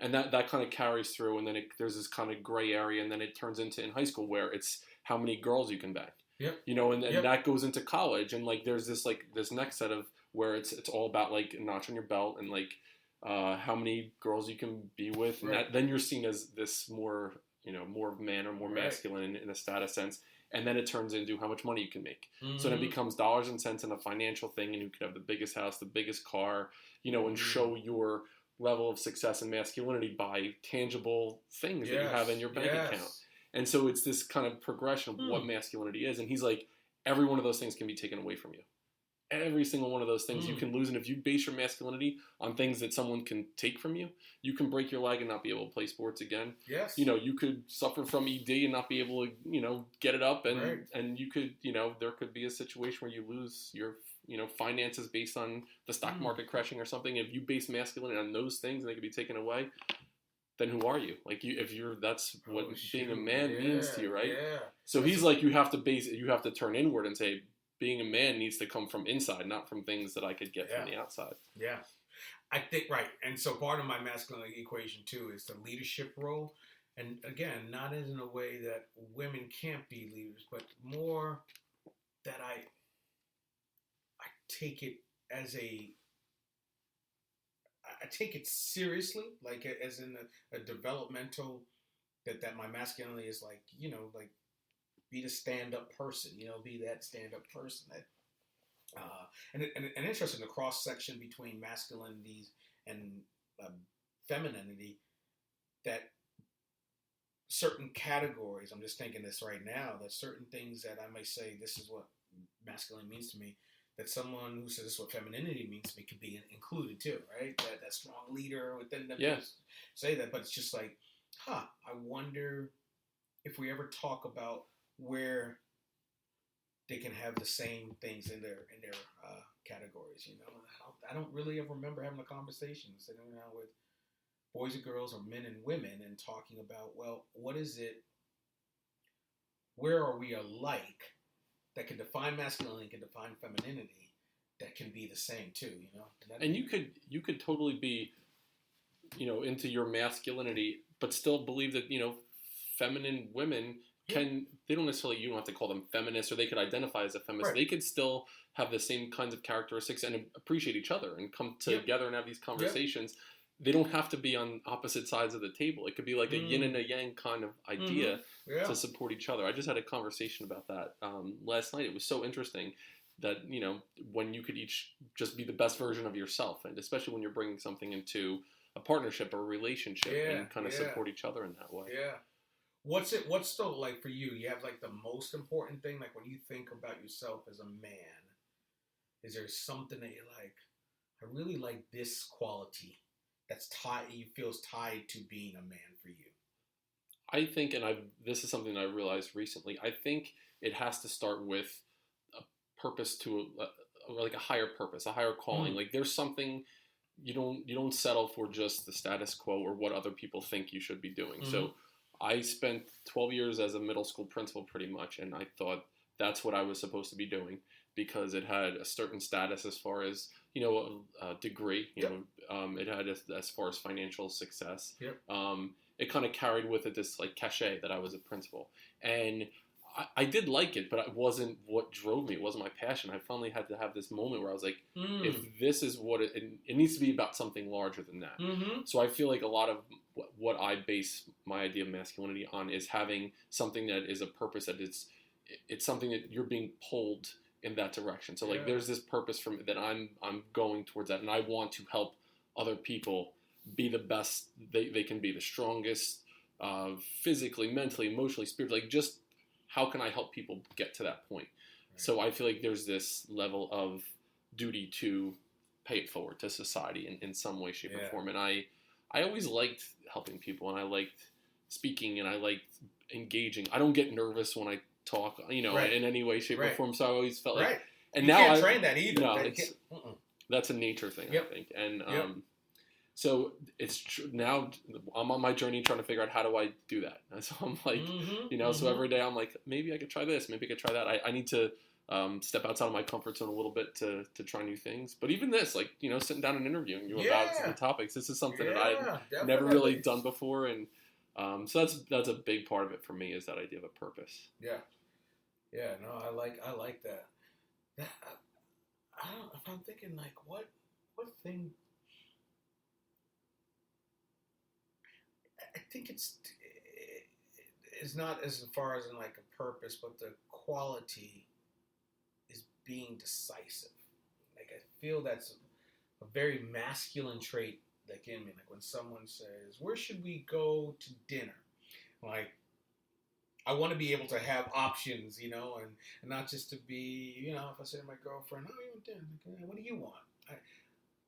and that kind of carries through, and then there's this kind of gray area, and then it turns into in high school where it's how many girls you can bang. Yep. And that goes into college, and there's this next set of where it's all about a notch on your belt, and how many girls you can be with, and then you're seen as this more, more of a man or more masculine in a status sense. And then it turns into how much money you can make. Mm-hmm. So then it becomes dollars and cents and a financial thing, and you could have the biggest house, the biggest car, and show your level of success and masculinity by tangible things that you have in your bank account. And so it's this kind of progression of what masculinity is. And he's like, every one of those things can be taken away from you. Every single one of those things you can lose. And if you base your masculinity on things that someone can take from you, you can break your leg and not be able to play sports again. Yes. You could suffer from ED and not be able to, get it up. And you could, there could be a situation where you lose your, finances based on the stock market crashing or something. If you base masculinity on those things and they could be taken away, then who are you? Like that's what being a man means to you, right? Yeah. So he's like, you have to turn inward and say, being a man needs to come from inside, not from things that I could get from the outside. Yeah. I think, right. And so part of my masculinity equation, too, is the leadership role. And again, not in a way that women can't be leaders, but more that I take it as I take it seriously, like as in a developmental, that my masculinity is like, be the stand-up person, be that stand-up person. That, and interesting, the cross-section between masculinities and femininity, that certain categories, I'm just thinking this right now, that certain things that I might say, this is what masculine means to me, that someone who says this is what femininity means to me could be included too, right? That strong leader within them say that, but it's just like, I wonder if we ever talk about where they can have the same things in their categories. I don't really ever remember having a conversation sitting around with boys and girls or men and women and talking about, well, what is it? Where are we alike that can define masculinity, can define femininity, that can be the same too? And you could totally be, into your masculinity, but still believe that feminine women. They don't necessarily, you don't have to call them feminists, or they could identify as a feminist. Right. They could still have the same kinds of characteristics and appreciate each other and come together and have these conversations. They don't have to be on opposite sides of the table. It could be like a yin and a yang kind of idea to support each other. I just had a conversation about that last night. It was so interesting that, when you could each just be the best version of yourself, and especially when you're bringing something into a partnership or a relationship and kind of support each other in that way. Yeah. What's still like for you? You have like the most important thing, like when you think about yourself as a man, is there something that you're like, I really like this quality that's feels tied to being a man for you? I think, and this is something I realized recently, I think it has to start with a purpose like a higher purpose, a higher calling. Like there's something you don't settle for just the status quo or what other people think you should be doing. So I spent 12 years as a middle school principal pretty much, and I thought that's what I was supposed to be doing because it had a certain status as far as, a degree, it had as far as financial success. It kind of carried with it this like cachet that I was a principal. And I did like it, but it wasn't what drove me. It wasn't my passion. I finally had to have this moment where I was like, if this is what it needs to be about something larger than that. So I feel like a lot of what I base my idea of masculinity on is having something that is a purpose, that it's something that you're being pulled in that direction. So like there's this purpose from that I'm going towards that, and I want to help other people be the best they can be, the strongest, physically, mentally, emotionally, spiritually, like just how can I help people get to that point? Right. So I feel like there's this level of duty to pay it forward to society in some way, shape, or form. And I always liked helping people, and I liked speaking, and I liked engaging. I don't get nervous when I talk, in any way, shape, or form. So I always felt like, and you now can't train that either. No, that's a nature thing, I think. And so it's now I'm on my journey trying to figure out how do I do that. And so I'm like, so every day I'm like, maybe I could try this, maybe I could try that. I need to step outside of my comfort zone a little bit to try new things. But even this, like, sitting down and interviewing you about some topics, this is something that I've never really done before. And so that's a big part of it for me, is that idea of a purpose. Yeah. No, I like that. I don't know if I'm thinking like what thing. think it's not as far as in like a purpose, but the quality is being decisive. Like I feel that's a very masculine trait, like in me. Like when someone says, "Where should we go to dinner?" Like I want to be able to have options, and not just to be, if I say to my girlfriend, "Oh, you want dinner? What do you want?"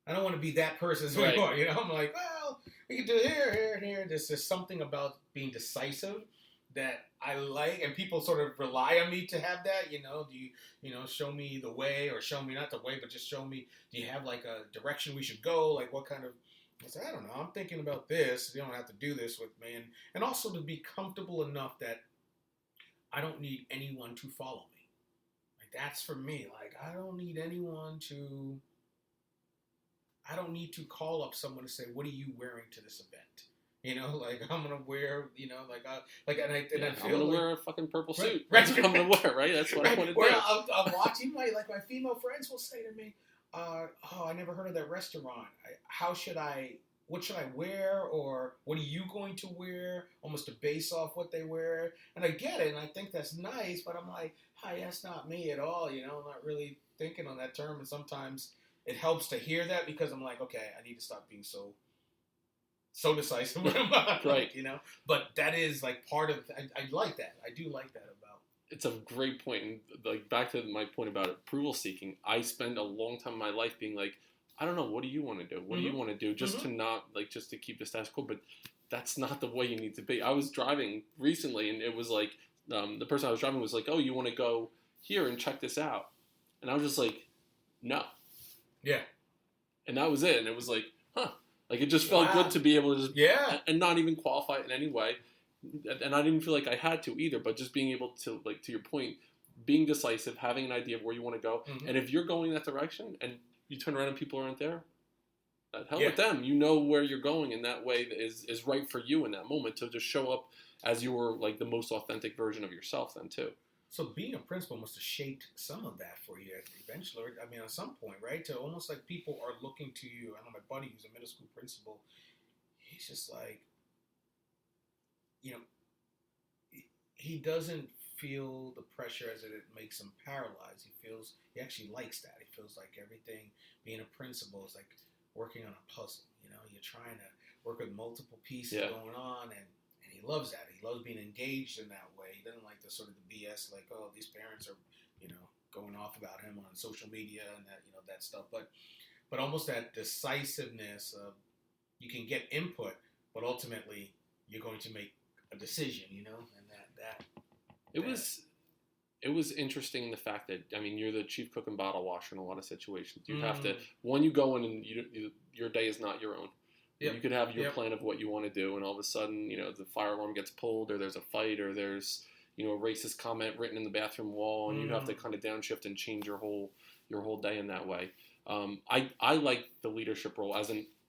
I don't want to be that person anymore. Right. I'm like, well, we can do here, here, and here. There's something about being decisive that I like, and people sort of rely on me to have that. Do you, show me the way, or show me not the way, but just show me. Do you have like a direction we should go? Like what kind of? I said, I don't know. I'm thinking about this. You don't have to do this with me, and also to be comfortable enough that I don't need anyone to follow me. Like that's for me. Like I don't need anyone to. I don't need to call up someone to say, "What are you wearing to this event?" Like I'm gonna wear, and I feel I'm gonna wear a fucking purple suit. Right. That's what I'm gonna wear, right? That's what I want to do. I'm watching my female friends will say to me, "Oh, I never heard of that restaurant. What should I wear, or what are you going to wear?" Almost to base off what they wear, and I get it, and I think that's nice, but I'm like, "Hi, that's not me at all." I'm not really thinking on that term, and sometimes it helps to hear that because I'm like, okay, I need to stop being so decisive. Right. But that is like part of. I like that. I do like that about. It's a great point, and like back to my point about approval seeking. I spend a long time in my life being like, I don't know, what do you want to do? What do you want to do? Just to not just to keep the status quo, but that's not the way you need to be. I was driving recently, and it was like the person I was driving was like, "Oh, you want to go here and check this out?" And I was just like, "No." Yeah. And that was it. And it was like, huh. Like, it just felt good to be able to just, and not even qualify it in any way. And I didn't feel like I had to either, but just being able to, like, to your point, being decisive, having an idea of where you want to go. And if you're going that direction and you turn around and people aren't there, hell with them. You know where you're going, and that way is right for you in that moment to just show up as your, like, the most authentic version of yourself then, too. So being a principal must have shaped some of that for you eventually. I mean, at some point, right? To almost like people are looking to you. I know my buddy who's a middle school principal. He's just like, he doesn't feel the pressure as it makes him paralyzed. He actually likes that. He feels like everything, being a principal is like working on a puzzle. You're trying to work with multiple pieces going on, and he loves that. He loves being engaged in that way. He doesn't like the sort of the BS, like, oh, these parents are, going off about him on social media and that, that stuff. But almost that decisiveness of you can get input, but ultimately you're going to make a decision, and that. It was interesting in the fact that, I mean, you're the chief cook and bottle washer in a lot of situations. You have to, when you go in and your day is not your own. Yep. You could have your plan of what you want to do, and all of a sudden, the fire alarm gets pulled, or there's a fight, or there's, a racist comment written in the bathroom wall, and you have to kind of downshift and change your whole day in that way. I like the leadership role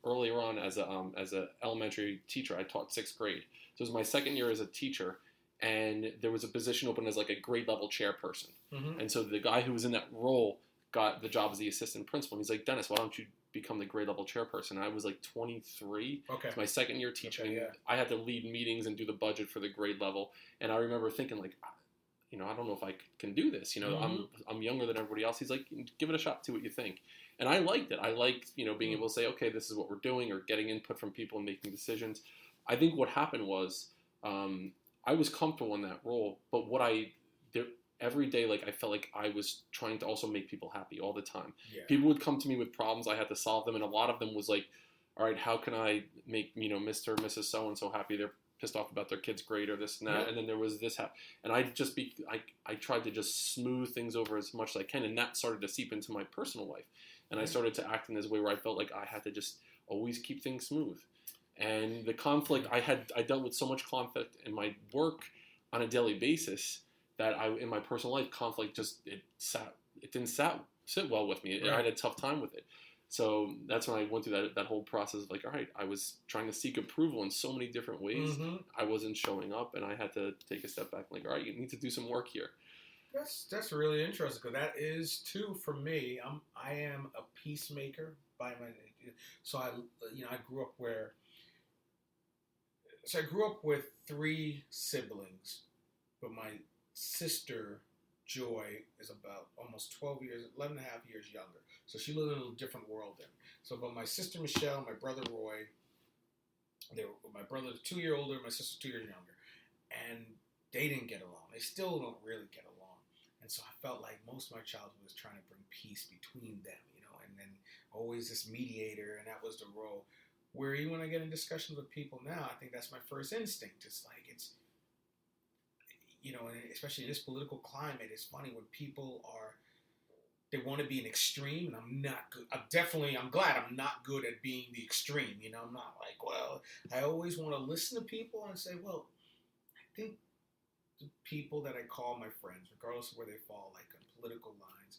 earlier on as a elementary teacher. I taught 6th grade, so it was my second year as a teacher, and there was a position open as like a grade level chairperson, and so the guy who was in that role got the job as the assistant principal. And he's like, Dennis, why don't you become the grade level chairperson? And I was like 23. Okay. It's my second year teaching. Okay, I had to lead meetings and do the budget for the grade level. And I remember thinking like, I don't know if I can do this. I'm younger than everybody else. He's like, give it a shot, see what you think. And I liked it. I liked, being able to say, okay, this is what we're doing, or getting input from people and making decisions. I think what happened was I was comfortable in that role, but every day, like, I felt like I was trying to also make people happy all the time. Yeah. People would come to me with problems. I had to solve them. And a lot of them was like, all right, how can I make, Mr. or Mrs. So-and-so happy? They're pissed off about their kid's grade or this and that. Yeah. And then there was this. And I tried to just smooth things over as much as I can. And that started to seep into my personal life. And I started to act in this way where I felt like I had to just always keep things smooth. And the conflict, I dealt with so much conflict in my work on a daily basis that in my personal life, conflict it didn't sit well with me. Right. I had a tough time with it. So that's when I went through that whole process of like, all right, I was trying to seek approval in so many different ways. I wasn't showing up, and I had to take a step back and like, all right, you need to do some work here. That's really interesting, because that is too for me. I am a peacemaker by my, so I grew up where So I grew up with 3 siblings, but my sister Joy is about almost 12 years, 11 and a half years younger. So she lived in a different world then. So, but my sister Michelle, my brother Roy, my brother's 2 years older, my sister's 2 years younger, and they didn't get along. They still don't really get along. And so I felt like most of my childhood was trying to bring peace between them, and then always this mediator, and that was the role. Where even when I get in discussions with people now, I think that's my first instinct. It's like, and especially in this political climate, it's funny when people they want to be an extreme, and I'm not good. I'm glad I'm not good at being the extreme. I'm not like, well, I always want to listen to people and say, well, I think the people that I call my friends, regardless of where they fall, like on political lines,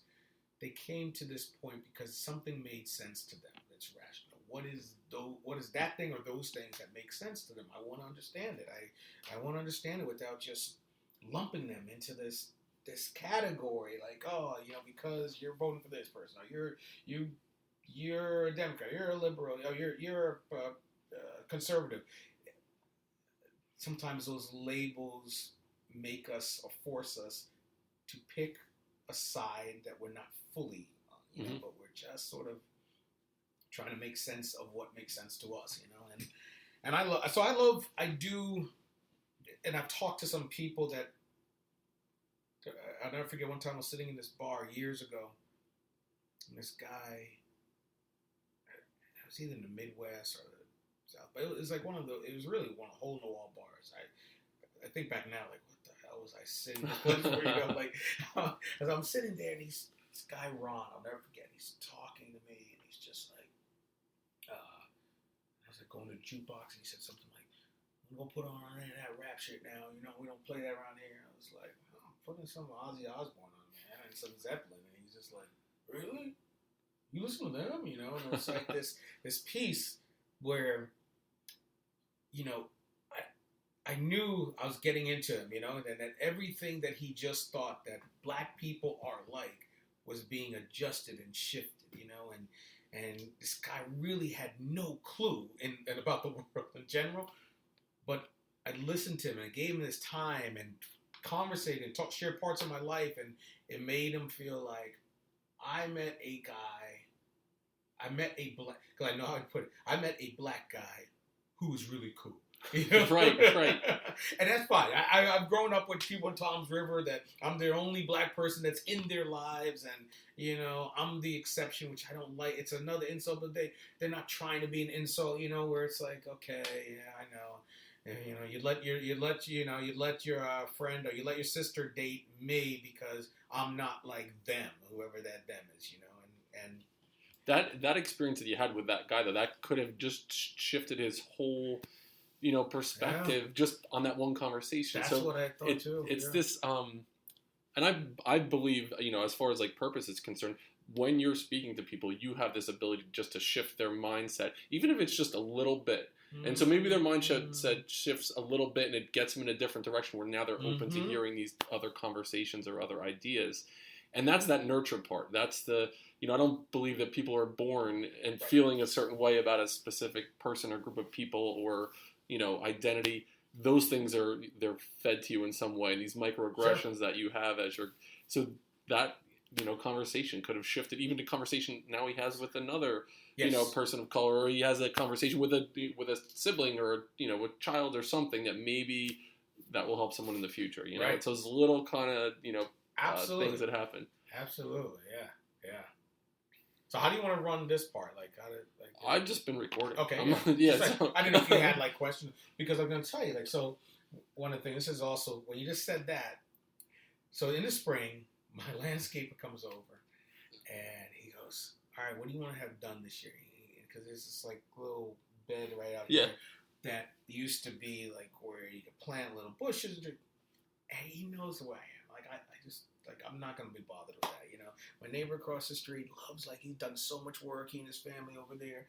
they came to this point because something made sense to them that's rational. What is that thing or those things that make sense to them? I want to understand it. I want to understand it without just lumping them into this category, like, because you're voting for this person, or you're a Democrat, you're a liberal, or you're a conservative. Sometimes those labels make us or force us to pick a side that we're not fully on, but we're just sort of trying to make sense of what makes sense to us, and I do, and I've talked to some people that, I'll never forget one time I was sitting in this bar years ago, and this guy, it was either in the Midwest or the South, but it was like it was really one hole-in-the-wall bars. I think back now, like, what the hell was I sitting there? Like, as I'm sitting there, and this guy Ron, I'll never forget, he's talking to me, and he's just like, I was like going to the jukebox, and he said something like, "I'm gonna put on that rap shit now. We don't play that around here." I was like, "Oh, I'm putting some Ozzy Osbourne on, man, and some Zeppelin," and he's just like, "Really? You listen to them?" And it's like this piece where, I knew I was getting into him, and that everything that he just thought that black people are like was being adjusted and shifted, and this guy really had no clue and about the world in general, but I listened to him and I gave him this time and conversated and shared parts of my life, and it made him feel like I met a black, because I know how to put it, I met a black guy who was really cool. Right. And that's fine. I've grown up with people in Tom's River that I'm the only black person that's in their lives, and I'm the exception, which I don't like. It's another insult, but they're not trying to be an insult, where it's like, okay, yeah, I know. And, you let your friend or you let your sister date me because I'm not like them, whoever that them is, and that experience that you had with that guy, though, that could have just shifted his whole perspective just on that one conversation. That's what I thought too. It's this, and I believe, as far as like purpose is concerned, when you're speaking to people, you have this ability just to shift their mindset, even if it's just a little bit. And so maybe their mindset shifts a little bit and it gets them in a different direction where now they're open to hearing these other conversations or other ideas. And that's that nurture part. That's the, I don't believe that people are born and feeling a certain way about a specific person or group of people or, identity. Those things they're fed to you in some way. These microaggressions that you have so that, conversation could have shifted even to conversation now he has with another, person of color, or he has a conversation with a sibling or, a child or something that maybe that will help someone in the future, Right. So it's little kind of, Absolutely. things that happen. Absolutely. Yeah. So how do you want to run this part? I've just been recording. Okay. Yeah. I didn't know if you had questions, because I'm going to tell you, so one of the things, this is also, when you just said that, so in the spring, my landscaper comes over and he goes, "All right, what do you want to have done this year?" Because there's this little bed right out here that used to be where you could plant little bushes, and he knows who I am. I just, I'm not going to be bothered with that, My neighbor across the street loves, he's done so much work, he and his family over there,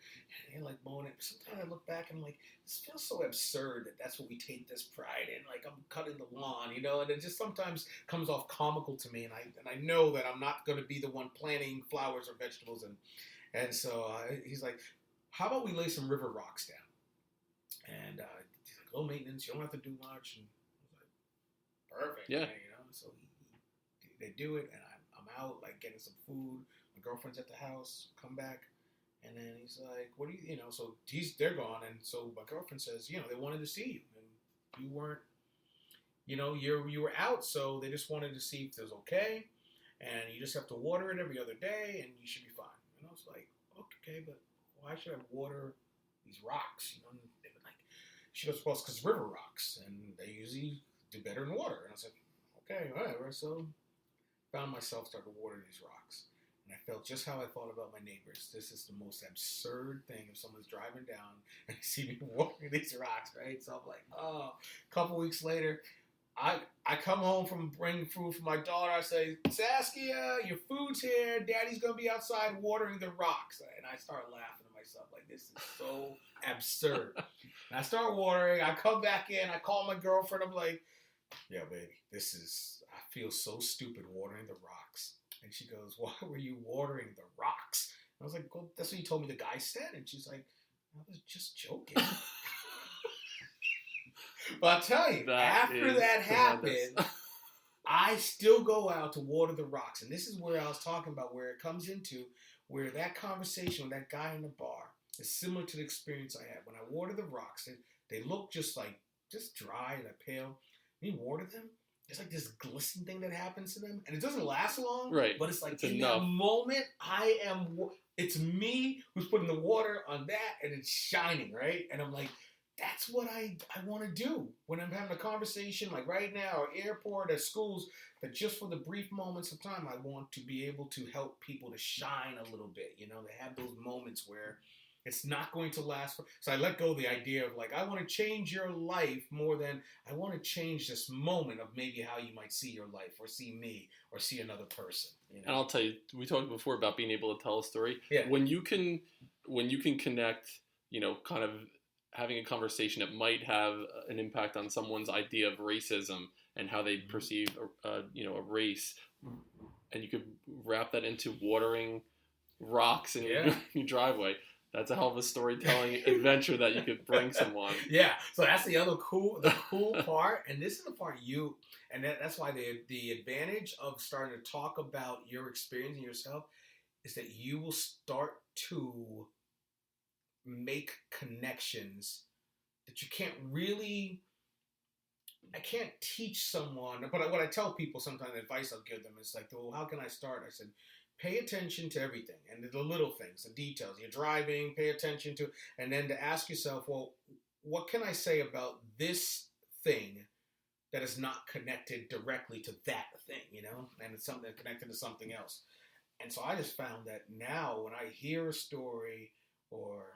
and they're mowing it. Sometimes I look back and I'm like, this feels so absurd that's what we take this pride in. I'm cutting the lawn, and it just sometimes comes off comical to me, and I know that I'm not going to be the one planting flowers or vegetables, and so he's like, how about we lay some river rocks down? And he's like, low maintenance. You don't have to do much. And I was like, perfect. Yeah. Man, so they do it, and I'm out like getting some food. My girlfriend's at the house. Come back, and then he's like, "What do you?" So they're gone, and so my girlfriend says, they wanted to see you, and you weren't. You were out, so they just wanted to see if it was okay, and you just have to water it every other day, and you should be fine. And I was like, okay, but why should I water these rocks? They were like, she goes, well, it's because river rocks, and they usually do better in water. And I was like, okay, whatever. So found myself starting to water these rocks. And I felt just how I thought about my neighbors. This is the most absurd thing if someone's driving down and they see me watering these rocks, right? So I'm like, oh. A couple weeks later, I come home from bringing food for my daughter. I say, Saskia, your food's here. Daddy's going to be outside watering the rocks. And I start laughing to myself like, this is so absurd. And I start watering. I come back in. I call my girlfriend. I'm like, yeah, baby, I feel so stupid watering the rocks. And she goes, why were you watering the rocks? And I was like, well, that's what you told me the guy said. And she's like, I was just joking. But I'll tell you, after that happened, I still go out to water the rocks. And this is where I was talking about, where it comes into, where that conversation with that guy in the bar is similar to the experience I had. When I water the rocks, they look just dry and pale. When you water them, there's like this glisten thing that happens to them. And it doesn't last long, right? But it's like it's in enough. that moment, it's me who's putting the water on that, and it's shining, right? And I'm like, that's what I want to do when I'm having a conversation, like right now, at airport, at schools, that just for the brief moments of time, I want to be able to help people to shine a little bit, to have those moments where it's not going to last. So I let go of the idea of like, I want to change your life more than I want to change this moment of maybe how you might see your life or see me or see another person. And I'll tell you, we talked before about being able to tell a story. Yeah. When you can connect, kind of having a conversation that might have an impact on someone's idea of racism and how they perceive a race, and you could wrap that into watering rocks in your driveway. That's a hell of a storytelling adventure that you could bring someone. Yeah, so that's the other cool part, and this is the part that's why the advantage of starting to talk about your experience and yourself is that you will start to make connections that you can't really. I can't teach someone, but what I tell people sometimes, the advice I'll give them is like, well, how can I start? I said, pay attention to everything and the little things, the details. You're driving, pay attention to, and then to ask yourself, well, what can I say about this thing that is not connected directly to that thing, and it's something connected to something else. And so I just found that now when I hear a story or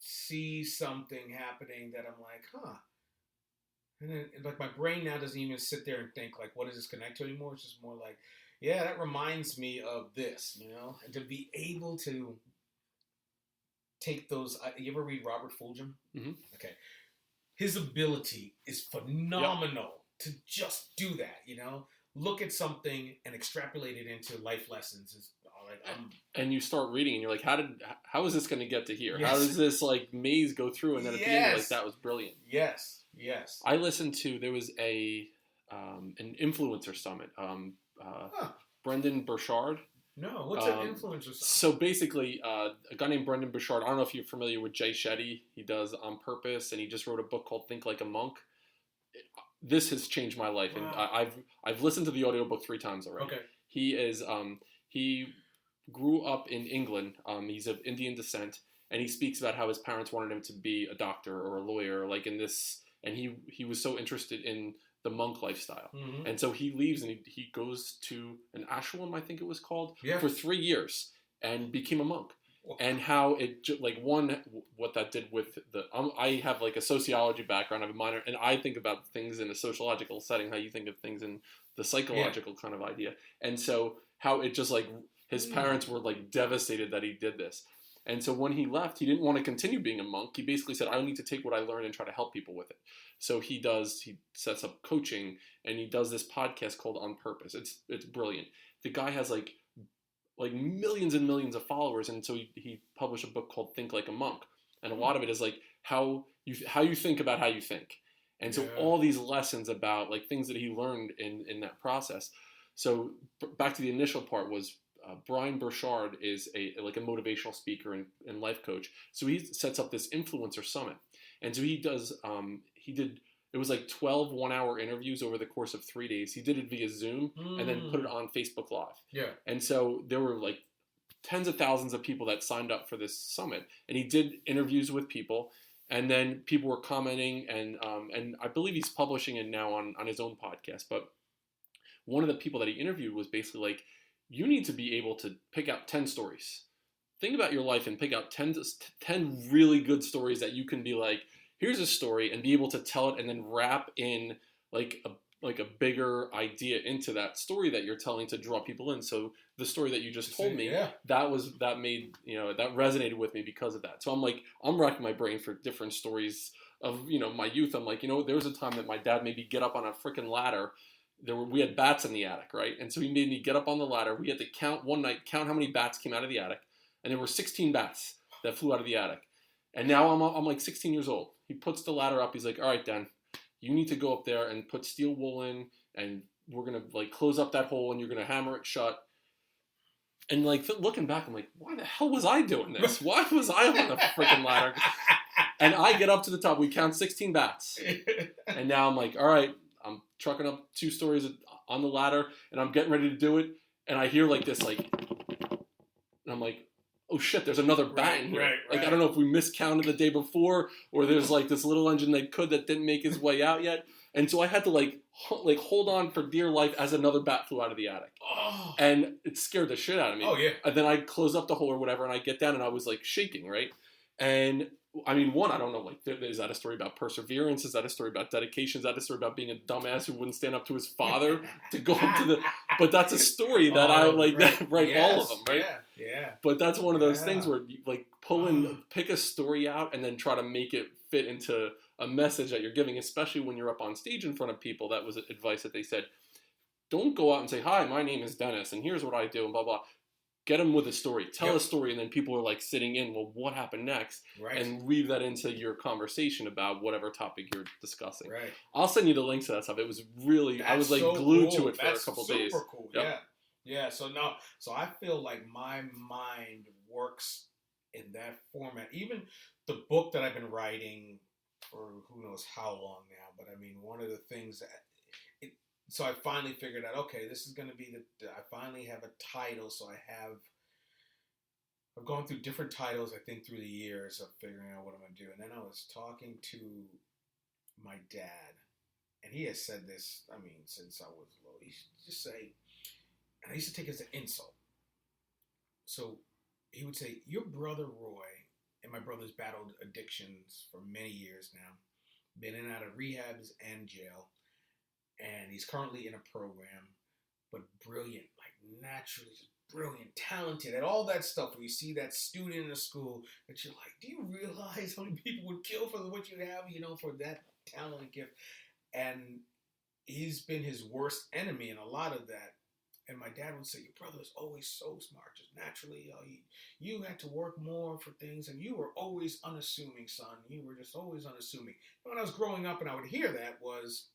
see something happening that I'm like, huh. And then like my brain now doesn't even sit there and think like, what does this connect to anymore? It's just more like, yeah, that reminds me of this, and to be able to take those. You ever read Robert Fulghum? Mm-hmm. Okay. His ability is phenomenal to just do that, look at something and extrapolate it into life lessons. And you start reading and you're like, how is this going to get to here? Yes. How does this like maze go through? And then at the end, like, that was brilliant. Yes. I listened to, there was an influencer summit. Brendan Burchard. No, what's an influencer summit? So basically, a guy named Brendan Burchard, I don't know if you're familiar with Jay Shetty. He does On Purpose, and he just wrote a book called Think Like a Monk. This has changed my life, and I've listened to the audiobook 3 times already. Okay. He is he grew up in England. He's of Indian descent, and he speaks about how his parents wanted him to be a doctor or a lawyer, like in this, and he was so interested in the monk lifestyle. Mm-hmm. And so he leaves and he goes to an ashram, I think it was called, for 3 years and became a monk. And how it, like, what that did with I have like a sociology background, I have a minor, and I think about things in a sociological setting, how you think of things in the psychological kind of idea. And so how it just like, his parents were like devastated that he did this. And so when he left, he didn't want to continue being a monk. He basically said, I need to take what I learned and try to help people with it. So he sets up coaching, and he does this podcast called On Purpose. It's brilliant. The guy has like millions and millions of followers. And so he published a book called Think Like a Monk. And a lot of it is like how you think about how you think. And so all these lessons about like things that he learned in that process. So back to the initial part was Brian Burchard is a motivational speaker and life coach. So he sets up this influencer summit. And so he does, it was like 12 one-hour interviews over the course of 3 days. He did it via Zoom and then put it on Facebook Live. Yeah. And so there were like tens of thousands of people that signed up for this summit. And he did interviews with people. And then people were commenting, and I believe he's publishing it now on his own podcast. But one of the people that he interviewed was basically like, you need to be able to pick out 10 stories. Think about your life and pick out 10 really good stories that you can be like, here's a story, and be able to tell it and then wrap in like a bigger idea into that story that you're telling to draw people in. So the story that you just told me, that made, that resonated with me because of that. So I'm racking my brain for different stories of, my youth. I'm like, there was a time that my dad made me get up on a freaking ladder. We had bats in the attic, right? And so he made me get up on the ladder. We had to count how many bats came out of the attic. And there were 16 bats that flew out of the attic. And now I'm like 16 years old. He puts the ladder up. He's like, all right, Dan, you need to go up there and put steel wool in, and we're going to like close up that hole, and you're going to hammer it shut. And like looking back, I'm like, why the hell was I doing this? Why was I on the freaking ladder? And I get up to the top. We count 16 bats. And now I'm like, all right, I'm trucking up 2 stories on the ladder, and I'm getting ready to do it. And I hear like this, like, and I'm like, oh shit, there's another bat in here. Right. I don't know if we miscounted the day before, or there's like this little engine that didn't make his way out yet. And so I had to like hold on for dear life as another bat flew out of the attic. Oh. And it scared the shit out of me. Oh, yeah. And then I close up the hole or whatever, and I get down, and I was like shaking, right? And I mean, I don't know, like, is that a story about perseverance? Is that a story about dedication? Is that a story about being a dumbass who wouldn't stand up to his father to go up to the... But that's a story that I, like, write yes. all of them, right? Yeah. But that's one of those things where, you, like, pick a story out and then try to make it fit into a message that you're giving, especially when you're up on stage in front of people. That was advice that they said. Don't go out and say, hi, my name is Dennis, and here's what I do, and blah, blah. Get them with a story. Tell a story, and then people are like sitting in, well, what happened next? Right. And weave that into your conversation about whatever topic you're discussing. Right. I'll send you the links to that stuff. It was really, I was like glued to it for a couple days. That's super cool. Yep. Yeah. So I feel like my mind works in that format. Even the book that I've been writing for who knows how long now, but I mean, one of the things that, so I finally figured out, okay, this is going to be I finally have a title. So I've gone through different titles, I think, through the years of figuring out what I'm going to do. And then I was talking to my dad, and he has said this, I mean, since I was little. He used to just say, and I used to take it as an insult. So he would say, your brother Roy, and my brother's battled addictions for many years now, been in and out of rehabs and jail. And he's currently in a program, but brilliant, like naturally brilliant, talented, and all that stuff. Where you see that student in a school that you're like, do you realize how many people would kill for what you have, for that talent and gift? And he's been his worst enemy in a lot of that. And my dad would say, your brother is always so smart, just naturally. You had to work more for things, and you were always unassuming, son. You were just always unassuming. And when I was growing up and I would hear that was,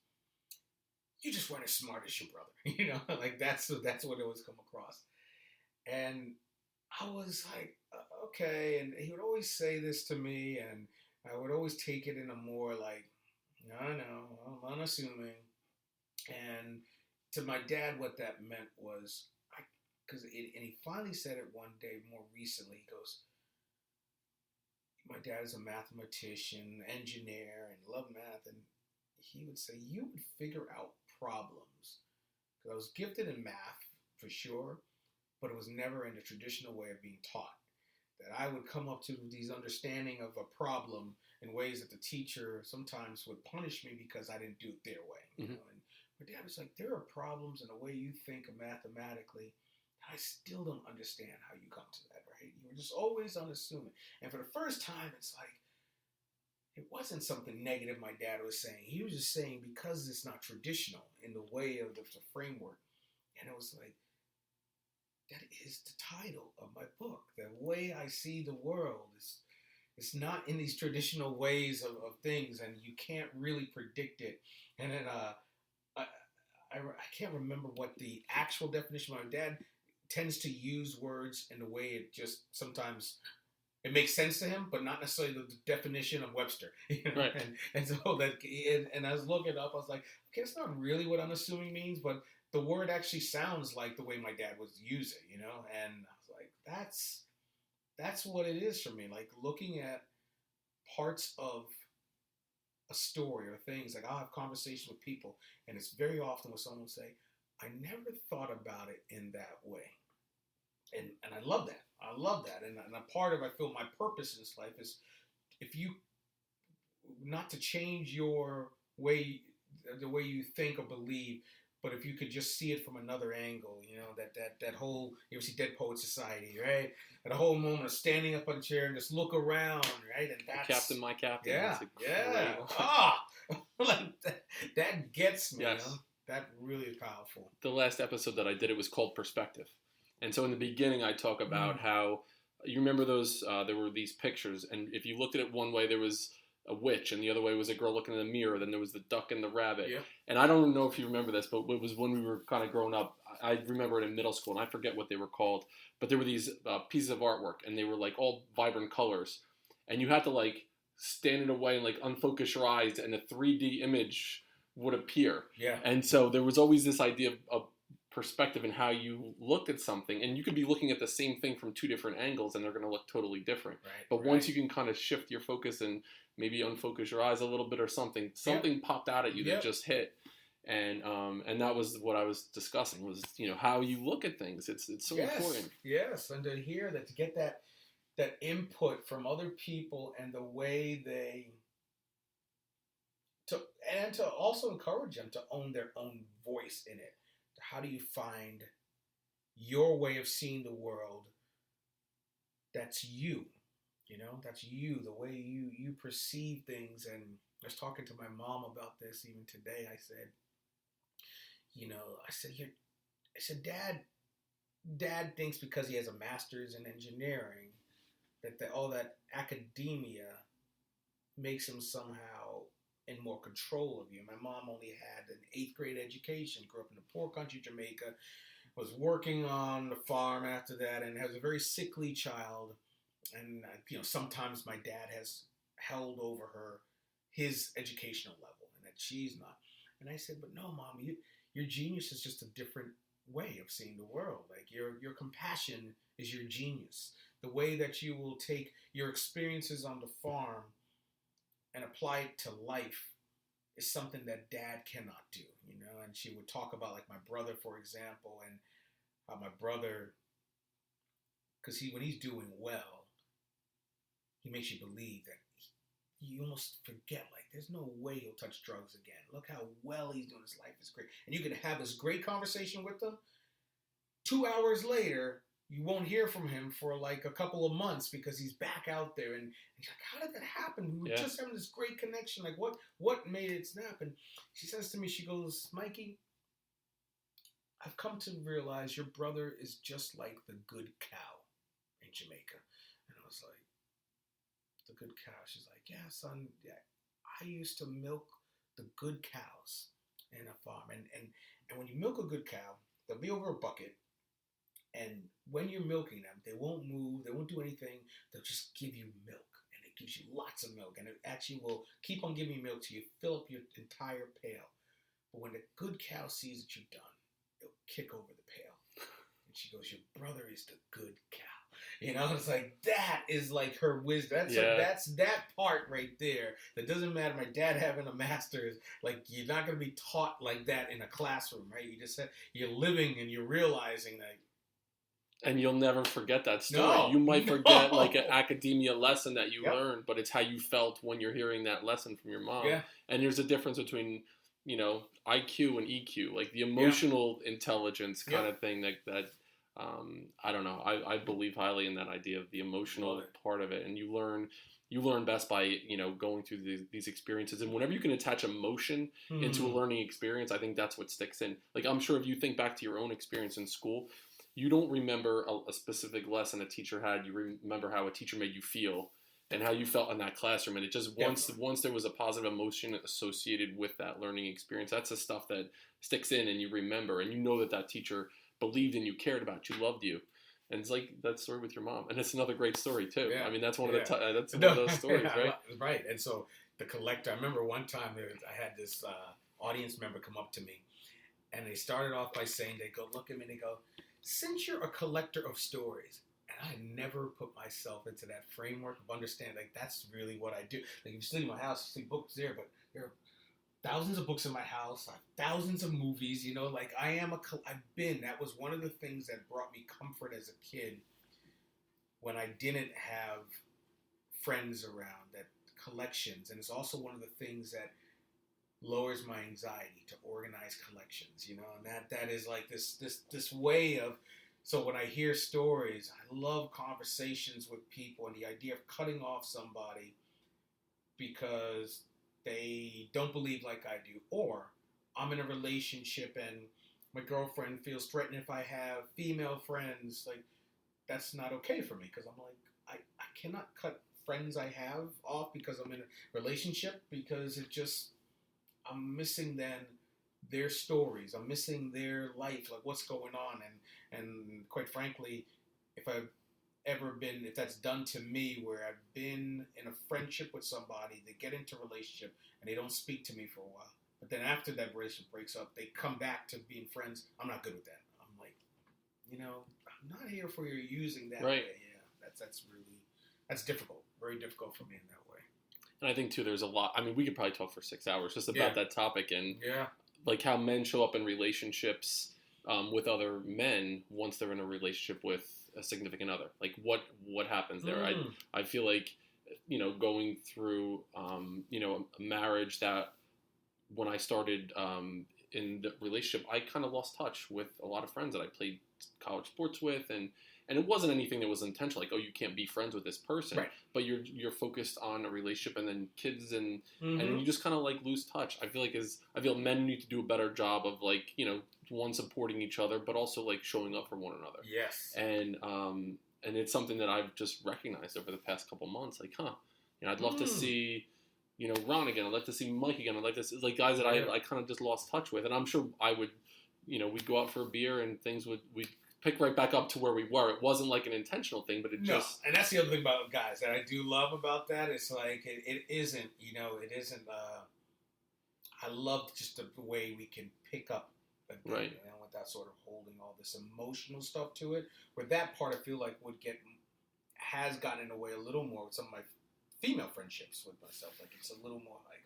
you just weren't as smart as your brother, like that's what it always come across. And I was like, okay. And he would always say this to me, and I would always take it in a more like, I know, I'm unassuming. And to my dad, what that meant was, and he finally said it one day more recently. He goes, my dad is a mathematician, engineer, and loved math. And he would say, you would figure out problems. Because I was gifted in math, for sure, but it was never in the traditional way of being taught. That I would come up to these understanding of a problem in ways that the teacher sometimes would punish me because I didn't do it their way. And my dad was like, there are problems in the way you think mathematically. I still don't understand how you come to that, right? You were just always unassuming. And for the first time, it's like, it wasn't something negative my dad was saying. He was just saying because it's not traditional in the way of the framework. And it was like, that is the title of my book. The way I see the world is it's not in these traditional ways of things, and you can't really predict it. And then I can't remember what the actual definition. My dad tends to use words in a way it just sometimes it makes sense to him, but not necessarily the definition of Webster. Right. And so that and I was looking it up. I was like, okay, it's not really what unassuming means, but the word actually sounds like the way my dad would use it, And I was like, that's what it is for me. Like looking at parts of a story or things. Like I'll have conversations with people, and it's very often when someone will say, I never thought about it in that way. And I love that. I love that. And a part of, I feel my purpose in this life is if you, not to change your way, the way you think or believe, but if you could just see it from another angle, that whole, you ever see Dead Poet Society, right? That whole moment of standing up on a chair and just look around, right? And that's Captain, my captain. Yeah, like that gets me. Yes. That really is powerful. The last episode that I did, it was called Perspective. And so in the beginning, I talk about how, you remember those, there were these pictures, and if you looked at it one way, there was a witch, and the other way was a girl looking in the mirror, then there was the duck and the rabbit. Yeah. And I don't know if you remember this, but it was when we were kind of growing up. I remember it in middle school, and I forget what they were called, but there were these pieces of artwork, and they were like all vibrant colors, and you had to like stand in a way and like unfocus your eyes, and a 3D image would appear. Yeah. And so there was always this idea of perspective and how you looked at something, and you could be looking at the same thing from two different angles and they're going to look totally different. Right, but once you can kind of shift your focus and maybe unfocus your eyes a little bit or something popped out at you that just hit. And that was what I was discussing was, how you look at things. It's so important. Yes, and to hear that, to get that input from other people and the way and to also encourage them to own their own voice in it. How do you find your way of seeing the world that's you? That's you, the way you perceive things. And I was talking to my mom about this even today. I said, Dad thinks because he has a master's in engineering that all that academia makes him somehow in more control of you. My mom only had an 8th grade education, grew up in a poor country, Jamaica, was working on the farm after that, and has a very sickly child. And, sometimes my dad has held over her his educational level, and that she's not. And I said, but no, Mom, your genius is just a different way of seeing the world. Like your compassion is your genius. The way that you will take your experiences on the farm and apply it to life is something that Dad cannot do, And she would talk about like my brother, for example, and how my brother, because when he's doing well, he makes you believe that you almost forget, like, there's no way he'll touch drugs again. Look how well he's doing. His life is great. And you can have this great conversation with him. 2 hours later, you won't hear from him for like a couple of months because he's back out there. And he's like, how did that happen? We were just having this great connection. Like, what made it snap? And she says to me, she goes, Mykee, I've come to realize your brother is just like the good cow in Jamaica. And I was like, the good cow? She's like, yeah, son, yeah, I used to milk the good cows in a farm. And when you milk a good cow, they'll be over a bucket. And when you're milking them, they won't move, they won't do anything, they'll just give you milk. And it gives you lots of milk. And it actually will keep on giving you milk till you fill up your entire pail. But when the good cow sees that you've done, it'll kick over the pail. And she goes, your brother is the good cow. It's like, that is like her wisdom. That's that part right there. That doesn't matter. My dad having a master's, like, you're not going to be taught like that in a classroom, right? You just you're living and you're realizing that. And you'll never forget that story. No, you might forget like an academia lesson that you learned, but it's how you felt when you're hearing that lesson from your mom. Yeah. And there's a difference between, IQ and EQ, like the emotional intelligence kind of thing that I don't know. I believe highly in that idea of the emotional part of it. And you learn best by, going through these experiences. And whenever you can attach emotion into a learning experience, I think that's what sticks in. Like, I'm sure if you think back to your own experience in school, you don't remember a specific lesson a teacher had. You remember how a teacher made you feel. and how you felt in that classroom. And it just, once there was a positive emotion associated with that learning experience, that's the stuff that sticks in and you remember, and you know that teacher believed in you, cared about you, loved you. And it's like that story with your mom. And it's another great story, too. Yeah. I mean, that's one of that's one of those stories, right? Right. And so the collector, I remember one time I had this audience member come up to me, and they started off by saying, they go, look at me, and they go, since you're a collector of stories, and I never put myself into that framework of understanding, like, that's really what I do. Like, you see in my house, you see books there, but there are thousands of books in my house, thousands of movies, you know, like, that was one of the things that brought me comfort as a kid when I didn't have friends around, that collections, and it's also one of the things that lowers my anxiety to organize collections, you know, and that is like this way of, so when I hear stories, I love conversations with people, and the idea of cutting off somebody because they don't believe like I do, or I'm in a relationship and my girlfriend feels threatened if I have female friends, like, that's not okay for me, because I'm like, I cannot cut friends I have off because I'm in a relationship, because it just, I'm missing then their stories, I'm missing their life, like what's going on, and quite frankly, if that's done to me, where I've been in a friendship with somebody, they get into a relationship and they don't speak to me for a while, but then after that relationship breaks up, they come back to being friends, I'm not good with that. I'm like, you know, I'm not here for you using that way. Yeah, that's difficult, very difficult for me in that way. And I think too, there's a lot, I mean, we could probably talk for 6 hours just about that topic, and like how men show up in relationships with other men once they're in a relationship with a significant other. Like what happens there? I feel like, you know, going through, you know, a marriage that when I started in the relationship, I kind of lost touch with a lot of friends that I played college sports with, and it wasn't anything that was intentional, like, oh, you can't be friends with this person, right, but you're focused on a relationship and then kids, and you just kind of like lose touch. I feel men need to do a better job of, like, you know, one, supporting each other, but also like showing up for one another. Yes. And it's something that I've just recognized over the past couple months, like, you know, I'd love to see, you know, Ron again. I'd like to see Mike again. I'd like to see, like, guys that I kind of just lost touch with, and I'm sure I would, you know, we'd go out for a beer and things we'd pick right back up to where we were. It wasn't like an intentional thing, but just... And that's the other thing about guys that I do love about that. It's like, it isn't, you know, I love just the way we can pick up again, right, you know, without sort of holding all this emotional stuff to it. Where that part I feel like has gotten in the way a little more with some of my female friendships with myself. Like, it's a little more like,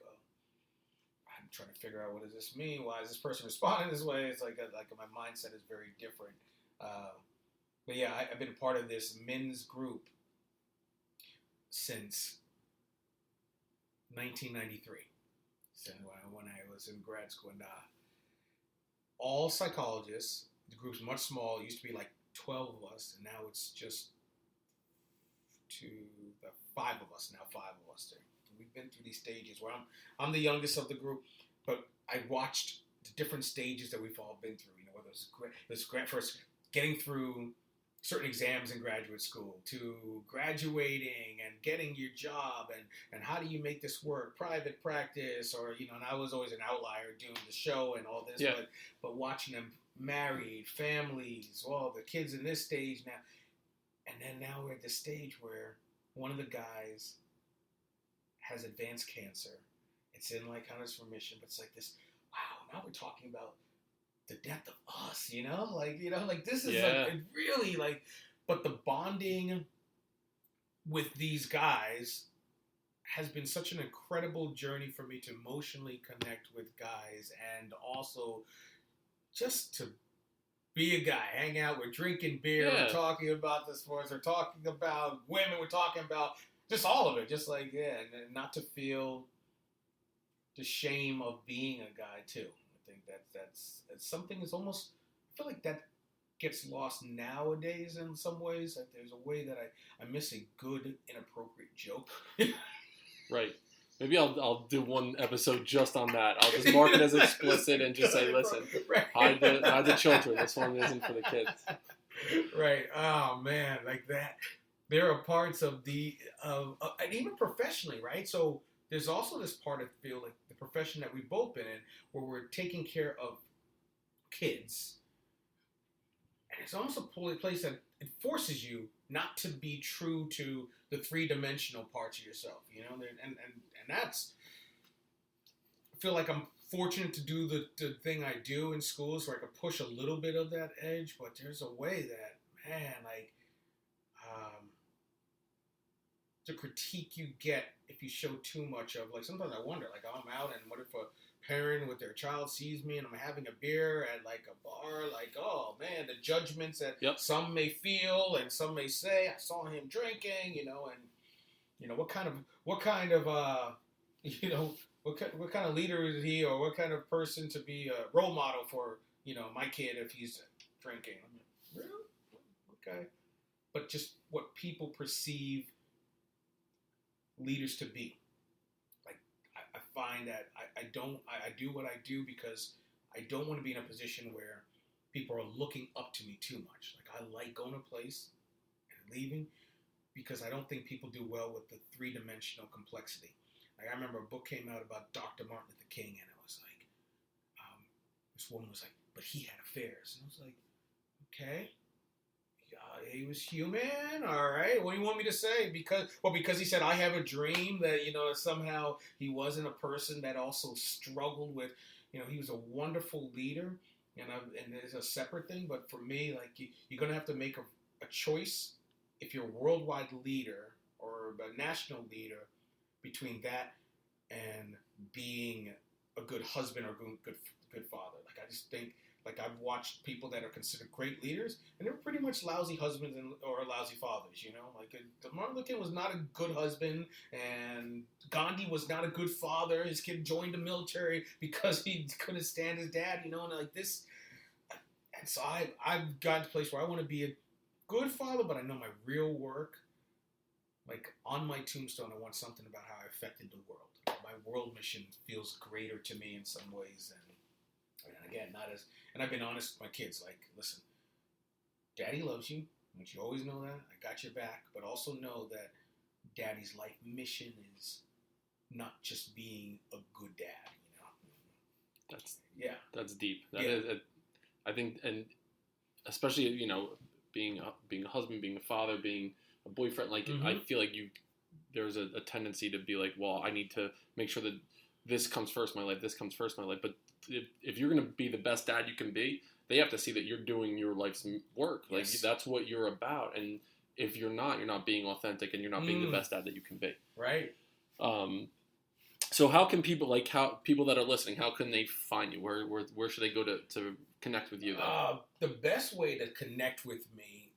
I'm trying to figure out, what does this mean? Why is this person responding this way? It's like my mindset is very different. But yeah, I've been a part of this men's group since 1993, so when I was in grad school, and all psychologists. The group's much smaller. It used to be like 12 of us, and now it's just 5 of us now. 5 of us there. We've been through these stages where I'm the youngest of the group, but I watched the different stages that we've all been through. You know, whether it's first getting through certain exams in graduate school, to graduating and getting your job, and how do you make this work, private practice, or, you know, and I was always an outlier doing the show and all this, but watching them married, families, all the kids in this stage now, and then now we're at the stage where one of the guys has advanced cancer. It's in like kind of remission, but it's like this, wow, now we're talking about the death of us, you know, like this is like really like, but the bonding with these guys has been such an incredible journey for me to emotionally connect with guys, and also just to be a guy, hang out, we're drinking beer, we're talking about the sports, we're talking about women, we're talking about just all of it, just like, and not to feel the shame of being a guy too. I think that's something that's almost, I feel like that gets lost nowadays in some ways. Like, there's a way that I miss a good, inappropriate joke. Right. Maybe I'll do one episode just on that. I'll just mark it as explicit and just say, listen, hide the children. This one isn't for the kids. Right. Oh, man. Like that. there are parts of and even professionally, right? So there's also this part, I feel like, the profession that we've both been in, where we're taking care of kids, and it's almost a place that it forces you not to be true to the three-dimensional parts of yourself, and that's, I feel like I'm fortunate to do the thing I do in schools where I can push a little bit of that edge, but there's a way that, man, like, the critique you get if you show too much of, like, sometimes I wonder, like, I'm out and what if a parent with their child sees me and I'm having a beer at, like, a bar, like, oh, man, the judgments that some may feel and some may say, I saw him drinking, and, what kind of what kind of leader is he, or what kind of person to be a role model for, my kid if he's drinking. I'm like, really? Okay. But just what people perceive leaders to be. Like, I find that I do what I do because I don't want to be in a position where people are looking up to me too much. Like, I like going to a place and leaving because I don't think people do well with the three-dimensional complexity. Like, I remember a book came out about Dr. Martin Luther King, and it was like, this woman was like, but he had affairs. And I was like, okay. He was human, all right. What do you want me to say? Because he said, I have a dream that, somehow he wasn't a person that also struggled with, he was a wonderful leader, and there's a separate thing. But for me, like, you're going to have to make a choice if you're a worldwide leader or a national leader between that and being a good husband or good father. Like, I just think, like, I've watched people that are considered great leaders, and they're pretty much lousy husbands or lousy fathers, Like, Martin Luther King was not a good husband, and Gandhi was not a good father. His kid joined the military because he couldn't stand his dad, and like this. And so I've gotten to a place where I want to be a good father, but I know my real work. Like, on my tombstone, I want something about how I affected the world. My world mission feels greater to me in some ways than. And again, and I've been honest with my kids, like, listen, Daddy loves you. I want you to always know that. I got your back. But also know that Daddy's life mission is not just being a good dad, That's deep. That is, I think, and especially, being a husband, being a father, being a boyfriend, like, I feel like there's a tendency to be like, well, I need to make sure that this comes first in my life, this comes first in my life. But if you're going to be the best dad you can be, they have to see that you're doing your life's work. Like, that's what you're about. And if you're not being authentic, and you're not being the best dad that you can be. Right. So how can people, people that are listening, how can they find you? Where should they go to connect with you then? The best way to connect with me,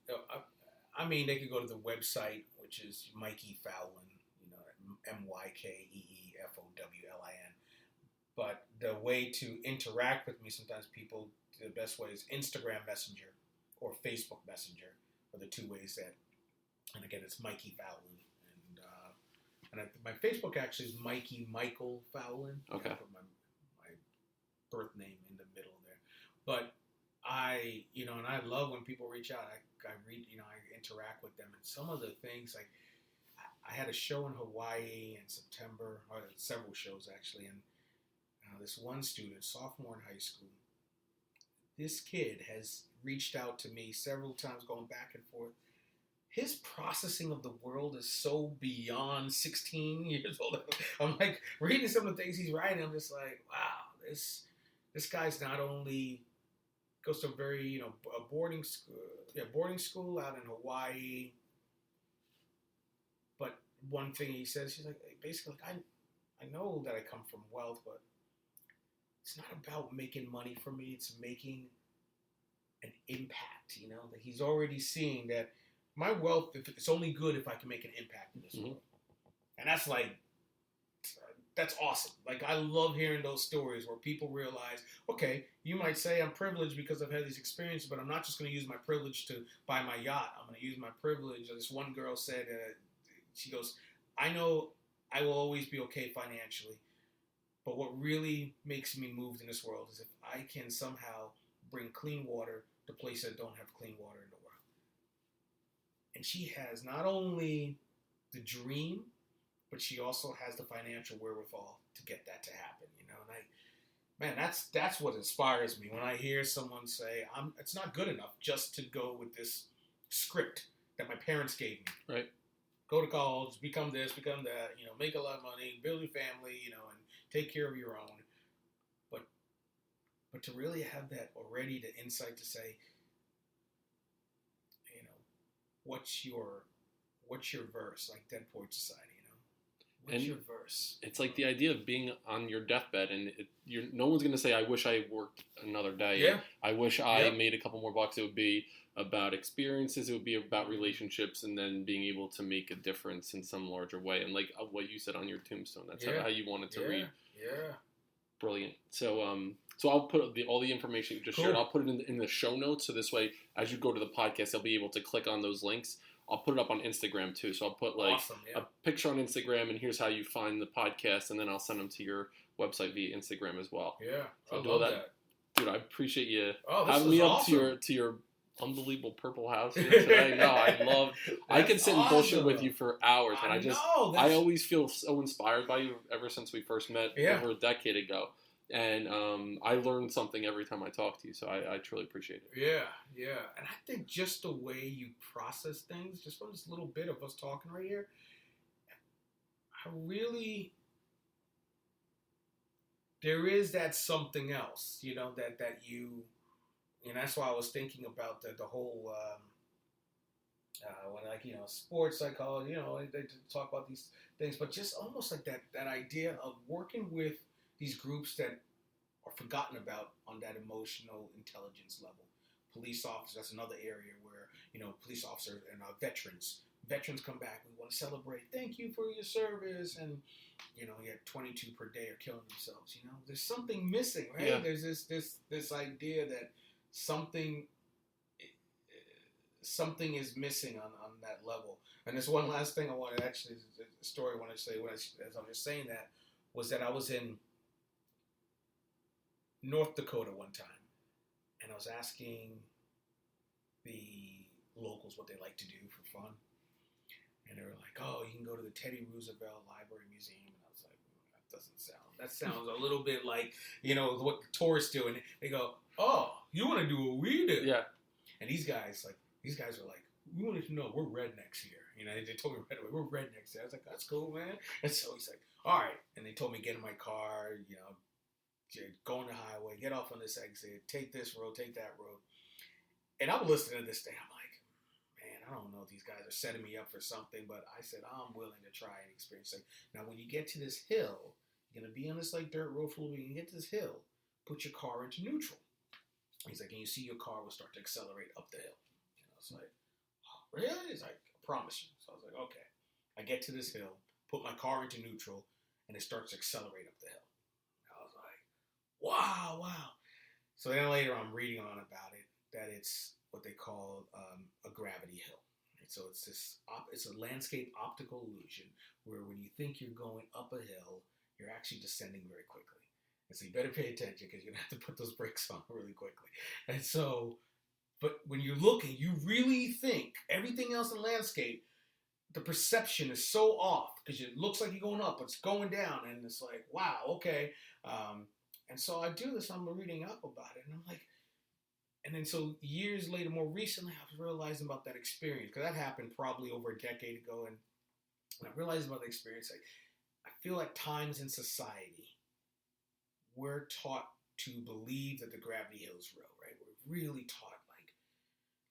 they could go to the website, which is Mykee Fowlin, MYKEEFOWLIN. But the way to interact with me, sometimes the best way is Instagram Messenger or Facebook Messenger are the two ways that, and again, it's Mykee Fowlin. And my Facebook actually is Michael Fowlin. Okay. I put my birth name in the middle there. But I love when people reach out. I read, I interact with them. And some of the things, like, I had a show in Hawaii in September, or several shows actually, and this one student, sophomore in high school, this kid has reached out to me several times, going back and forth. His processing of the world is so beyond 16 years old. I'm like, reading some of the things he's writing, I'm just like, wow, this guy's not only goes to a very, a boarding school out in Hawaii. But one thing he says, he's like, basically, like, I know that I come from wealth, but it's not about making money for me. It's making an impact, that he's already seeing that my wealth, it's only good if I can make an impact in this world. And that's like, that's awesome. Like, I love hearing those stories where people realize, okay, you might say I'm privileged because I've had these experiences, but I'm not just going to use my privilege to buy my yacht. I'm going to use my privilege. This one girl said, she goes, I know I will always be okay financially, but what really makes me move in this world is if I can somehow bring clean water to places that don't have clean water in the world. And she has not only the dream, but she also has the financial wherewithal to get that to happen, you know. And that's what inspires me when I hear someone say, it's not good enough just to go with this script that my parents gave me. Right. Go to college, become this, become that, you know, make a lot of money, build your family, you know, and take care of your own. But to really have that already, the insight to say, you know, what's your verse, like Dead Poet Society, you know? What's your verse? It's like the idea of being on your deathbed, and no one's going to say, I wish I worked another day. Yeah. I wish I made a couple more bucks. It would be about experiences. It would be about relationships, and then being able to make a difference in some larger way. And like what you said on your tombstone, that's how you wanted to read. Yeah. Brilliant. So I'll put all the information you just shared. I'll put it in the show notes. So this way, as you go to the podcast, you'll be able to click on those links. I'll put it up on Instagram too. So I'll put a picture on Instagram, and here's how you find the podcast, and then I'll send them to your website via Instagram as well. Yeah, so I love that. Dude, I appreciate you having me up to your unbelievable purple house today. No, I could sit and bullshit with you for hours, and I always feel so inspired by you ever since we first met over a decade ago. And I learn something every time I talk to you, so I truly appreciate it. Yeah. And I think just the way you process things, just from this little bit of us talking right here, there is that something else, you know, that you, and that's why I was thinking about the whole, when like, you know, sports psychology, you know, they talk about these things, but just almost like that idea of working with these groups that are forgotten about on that emotional intelligence level. Police officers, that's another area where, you know, police officers and veterans come back. We want to celebrate. Thank you for your service. And, you know, yet 22 per day are killing themselves. You know, there's something missing, right? Yeah. There's this idea that something is missing on that level. And there's one last thing I wanted, actually, the story I wanted to say as I was just saying that, was that I was in North Dakota one time, and I was asking the locals what they like to do for fun, and they were like, "Oh, you can go to the Teddy Roosevelt Library Museum," and I was like, that sounds a little bit like, you know, what the tourists do, and they go, "Oh, you want to do what we do?" Yeah. And these guys are like, "We wanted to know we're rednecks here," you know. They told me right away, "We're rednecks here." I was like, "That's cool, man." And so he's like, "All right," and they told me get in my car, you know. Go on the highway, get off on this exit, take this road, take that road. And I'm listening to this thing. I'm like, man, I don't know if these guys are setting me up for something, but I said, I'm willing to try and experience it. Now, when you get to this hill, you're going to be on this like dirt road for a little bit. You get to this hill, put your car into neutral. He's like, and you see your car will start to accelerate up the hill. And I was like, oh, really? He's like, I promise you. So I was like, okay. I get to this hill, put my car into neutral, and it starts to accelerate up the hill. Wow. So then later I'm reading on about it, that it's what they call a gravity hill. Right? So it's a landscape optical illusion where when you think you're going up a hill, you're actually descending very quickly. And so you better pay attention because you're going to have to put those brakes on really quickly. And so, but when you're looking, you really think everything else in landscape, the perception is so off because it looks like you're going up, but it's going down. And it's like, wow, okay. And so I do this, I'm reading up about it, and I'm like, and then so years later, more recently, I was realizing about that experience, because that happened probably over a decade ago, and I realized about the experience, like, I feel like times in society, we're taught to believe that the gravity hill is real, right? We're really taught, like,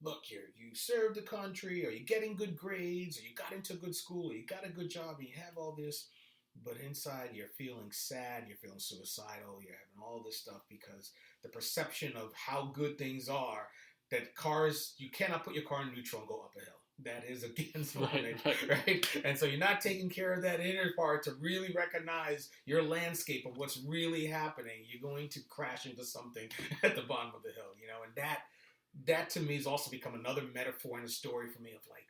look here, you served the country, or you're getting good grades, or you got into a good school, or you got a good job, and you have all this. But inside, you're feeling sad, you're feeling suicidal, you're having all this stuff because the perception of how good things are, that cars, you cannot put your car in neutral and go up a hill. That is against right? And so you're not taking care of that inner part to really recognize your landscape of what's really happening. You're going to crash into something at the bottom of the hill, you know? And that to me has also become another metaphor in a story for me of like,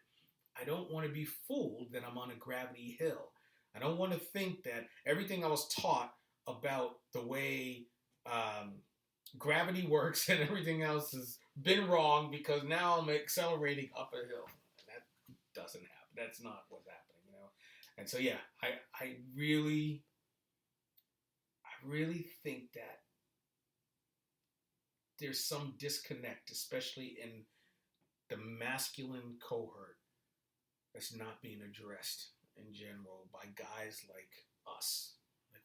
I don't want to be fooled that I'm on a gravity hill. I don't want to think that everything I was taught about the way gravity works and everything else has been wrong because now I'm accelerating up a hill. doesn't happen. That's not what's happening, you know. And so yeah, I really think that there's some disconnect, especially in the masculine cohort, that's not being addressed in general by guys like us. Like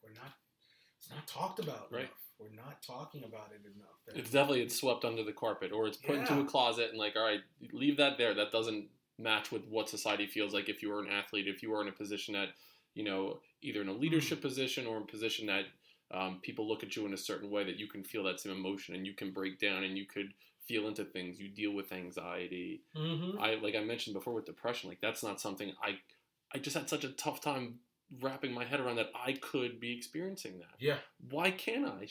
it's not talked about enough. We're not talking about it enough. It's swept under the carpet, or it's put into a closet and like, all right, leave that there. That doesn't match with what society feels like if you were an athlete, if you were in a position that, you know, either in a leadership position or a position that people look at you in a certain way, that you can feel that same emotion and you can break down and you could feel into things. You deal with anxiety. Like I mentioned before with depression, like that's not something I just had such a tough time wrapping my head around, that I could be experiencing that. Yeah. Why can't I?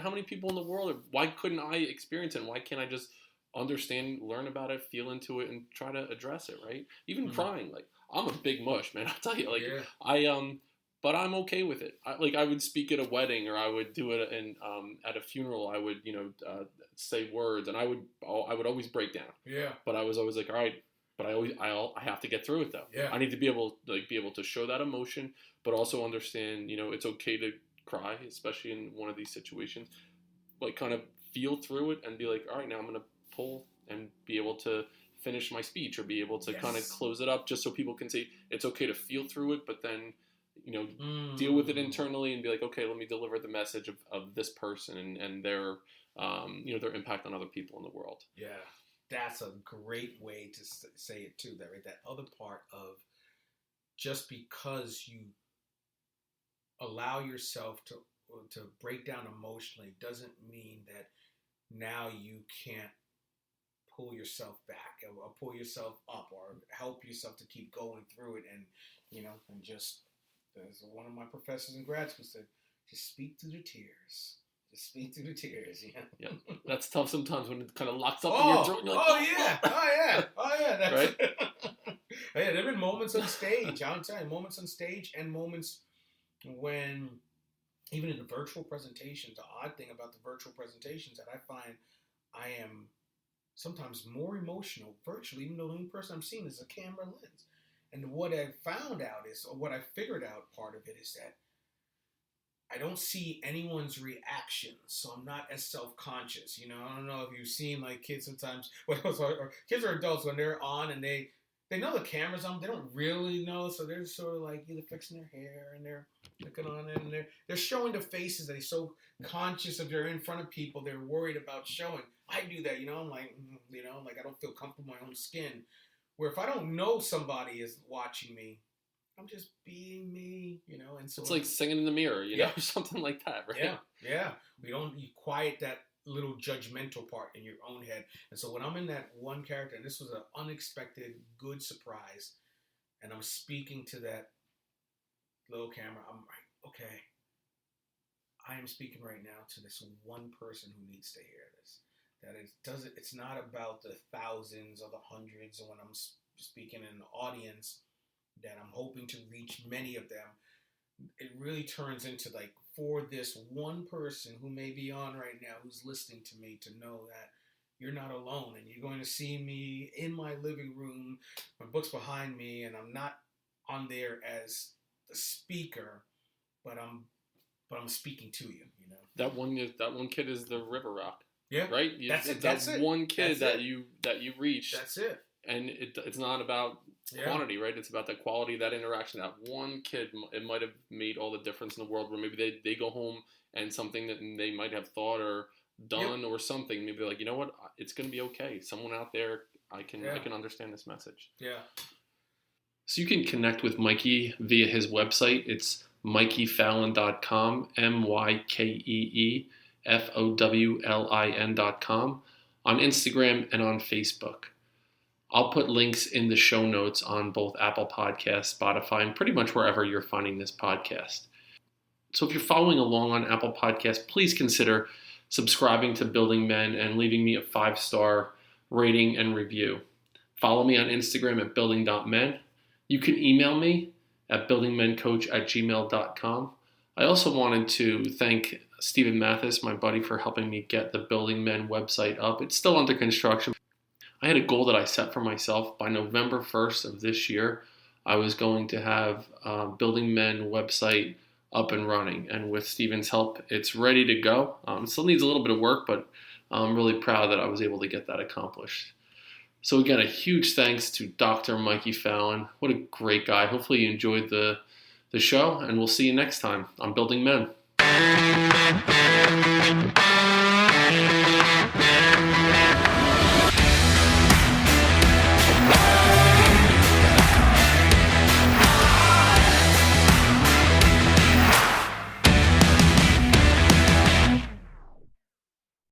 How many people in the world why couldn't I experience it? And why can't I just understand, learn about it, feel into it, and try to address it, right? Even crying, like I'm a big mush, man. I'll tell you, like but I'm okay with it. I would speak at a wedding, or I would do it at a funeral. I would, say words, and I would always break down. Yeah. But I was always like, all right, but I have to get through it though. Yeah. I need to be able to show that emotion, but also understand, it's okay to cry, especially in one of these situations. Like kind of feel through it and be like, all right, now I'm gonna pull and be able to finish my speech, or be able to kind of close it up, just so people can say it's okay to feel through it, but then deal with it internally and be like, okay, let me deliver the message of this person and their their impact on other people in the world. Yeah. That's a great way to say it too. That other part of, just because you allow yourself to break down emotionally doesn't mean that now you can't pull yourself back or pull yourself up or help yourself to keep going through it. And and just, as one of my professors in grad school said, just speak through the tears. Just speak through the tears, Yeah, that's tough sometimes when it kind of locks up in your throat. And you're like, oh yeah, that's right. Yeah, there've been moments on stage. I'm telling you, moments on stage, and moments when, even in the virtual presentations, the odd thing about the virtual presentations that I find I am sometimes more emotional virtually, even though the only person I'm seeing is a camera lens. And what I found out is, or what I figured out, part of it is that I don't see anyone's reactions, so I'm not as self-conscious. I don't know if you've seen like kids sometimes, or kids or adults, when they're on and they know the camera's on, they don't really know, so they're sort of like either fixing their hair and they're looking on it, and they're showing the faces that they're so conscious of. They're in front of people, they're worried about showing. I do that, I'm like, like I don't feel comfortable in my own skin. Where if I don't know somebody is watching me, I'm just being me, and so it's like singing in the mirror, or something like that, right? Yeah. You quiet that little judgmental part in your own head. And so when I'm in that one character, and this was an unexpected good surprise, and I'm speaking to that little camera, I'm like, okay, I am speaking right now to this one person who needs to hear this. It's not about the thousands or the hundreds, and when I'm speaking in an audience that I'm hoping to reach many of them, it really turns into like, for this one person who may be on right now, who's listening to me, to know that you're not alone, and you're going to see me in my living room, my book's behind me, and I'm not on there as the speaker, but I'm speaking to you. That one kid is the River Rock. Yeah, right. That's it. One kid that you reach. That's it. And it's not about quantity, right? It's about the quality, that interaction. That one kid, it might have made all the difference in the world. Where maybe they go home and something that they might have thought or done or something, maybe they're like, you know what, it's going to be okay. Someone out there, I can understand this message. Yeah. So you can connect with Mykee via his website. It's MykeeFowlin.com, MykeeFowlin.com, on Instagram and on Facebook. I'll put links in the show notes on both Apple Podcasts, Spotify, and pretty much wherever you're finding this podcast. So if you're following along on Apple Podcasts, please consider subscribing to Building Men and leaving me a 5-star rating and review. Follow me on Instagram at building.men. You can email me at buildingmencoach@gmail.com. I also wanted to thank Stephen Mathis, my buddy, for helping me get the Building Men website up. It's still under construction. I had a goal that I set for myself. By November 1st of this year, I was going to have Building Men website up and running. And with Steven's help, it's ready to go. It still needs a little bit of work, but I'm really proud that I was able to get that accomplished. So again, a huge thanks to Dr. Mykee Fowlin. What a great guy. Hopefully you enjoyed the show, and we'll see you next time on Building Men.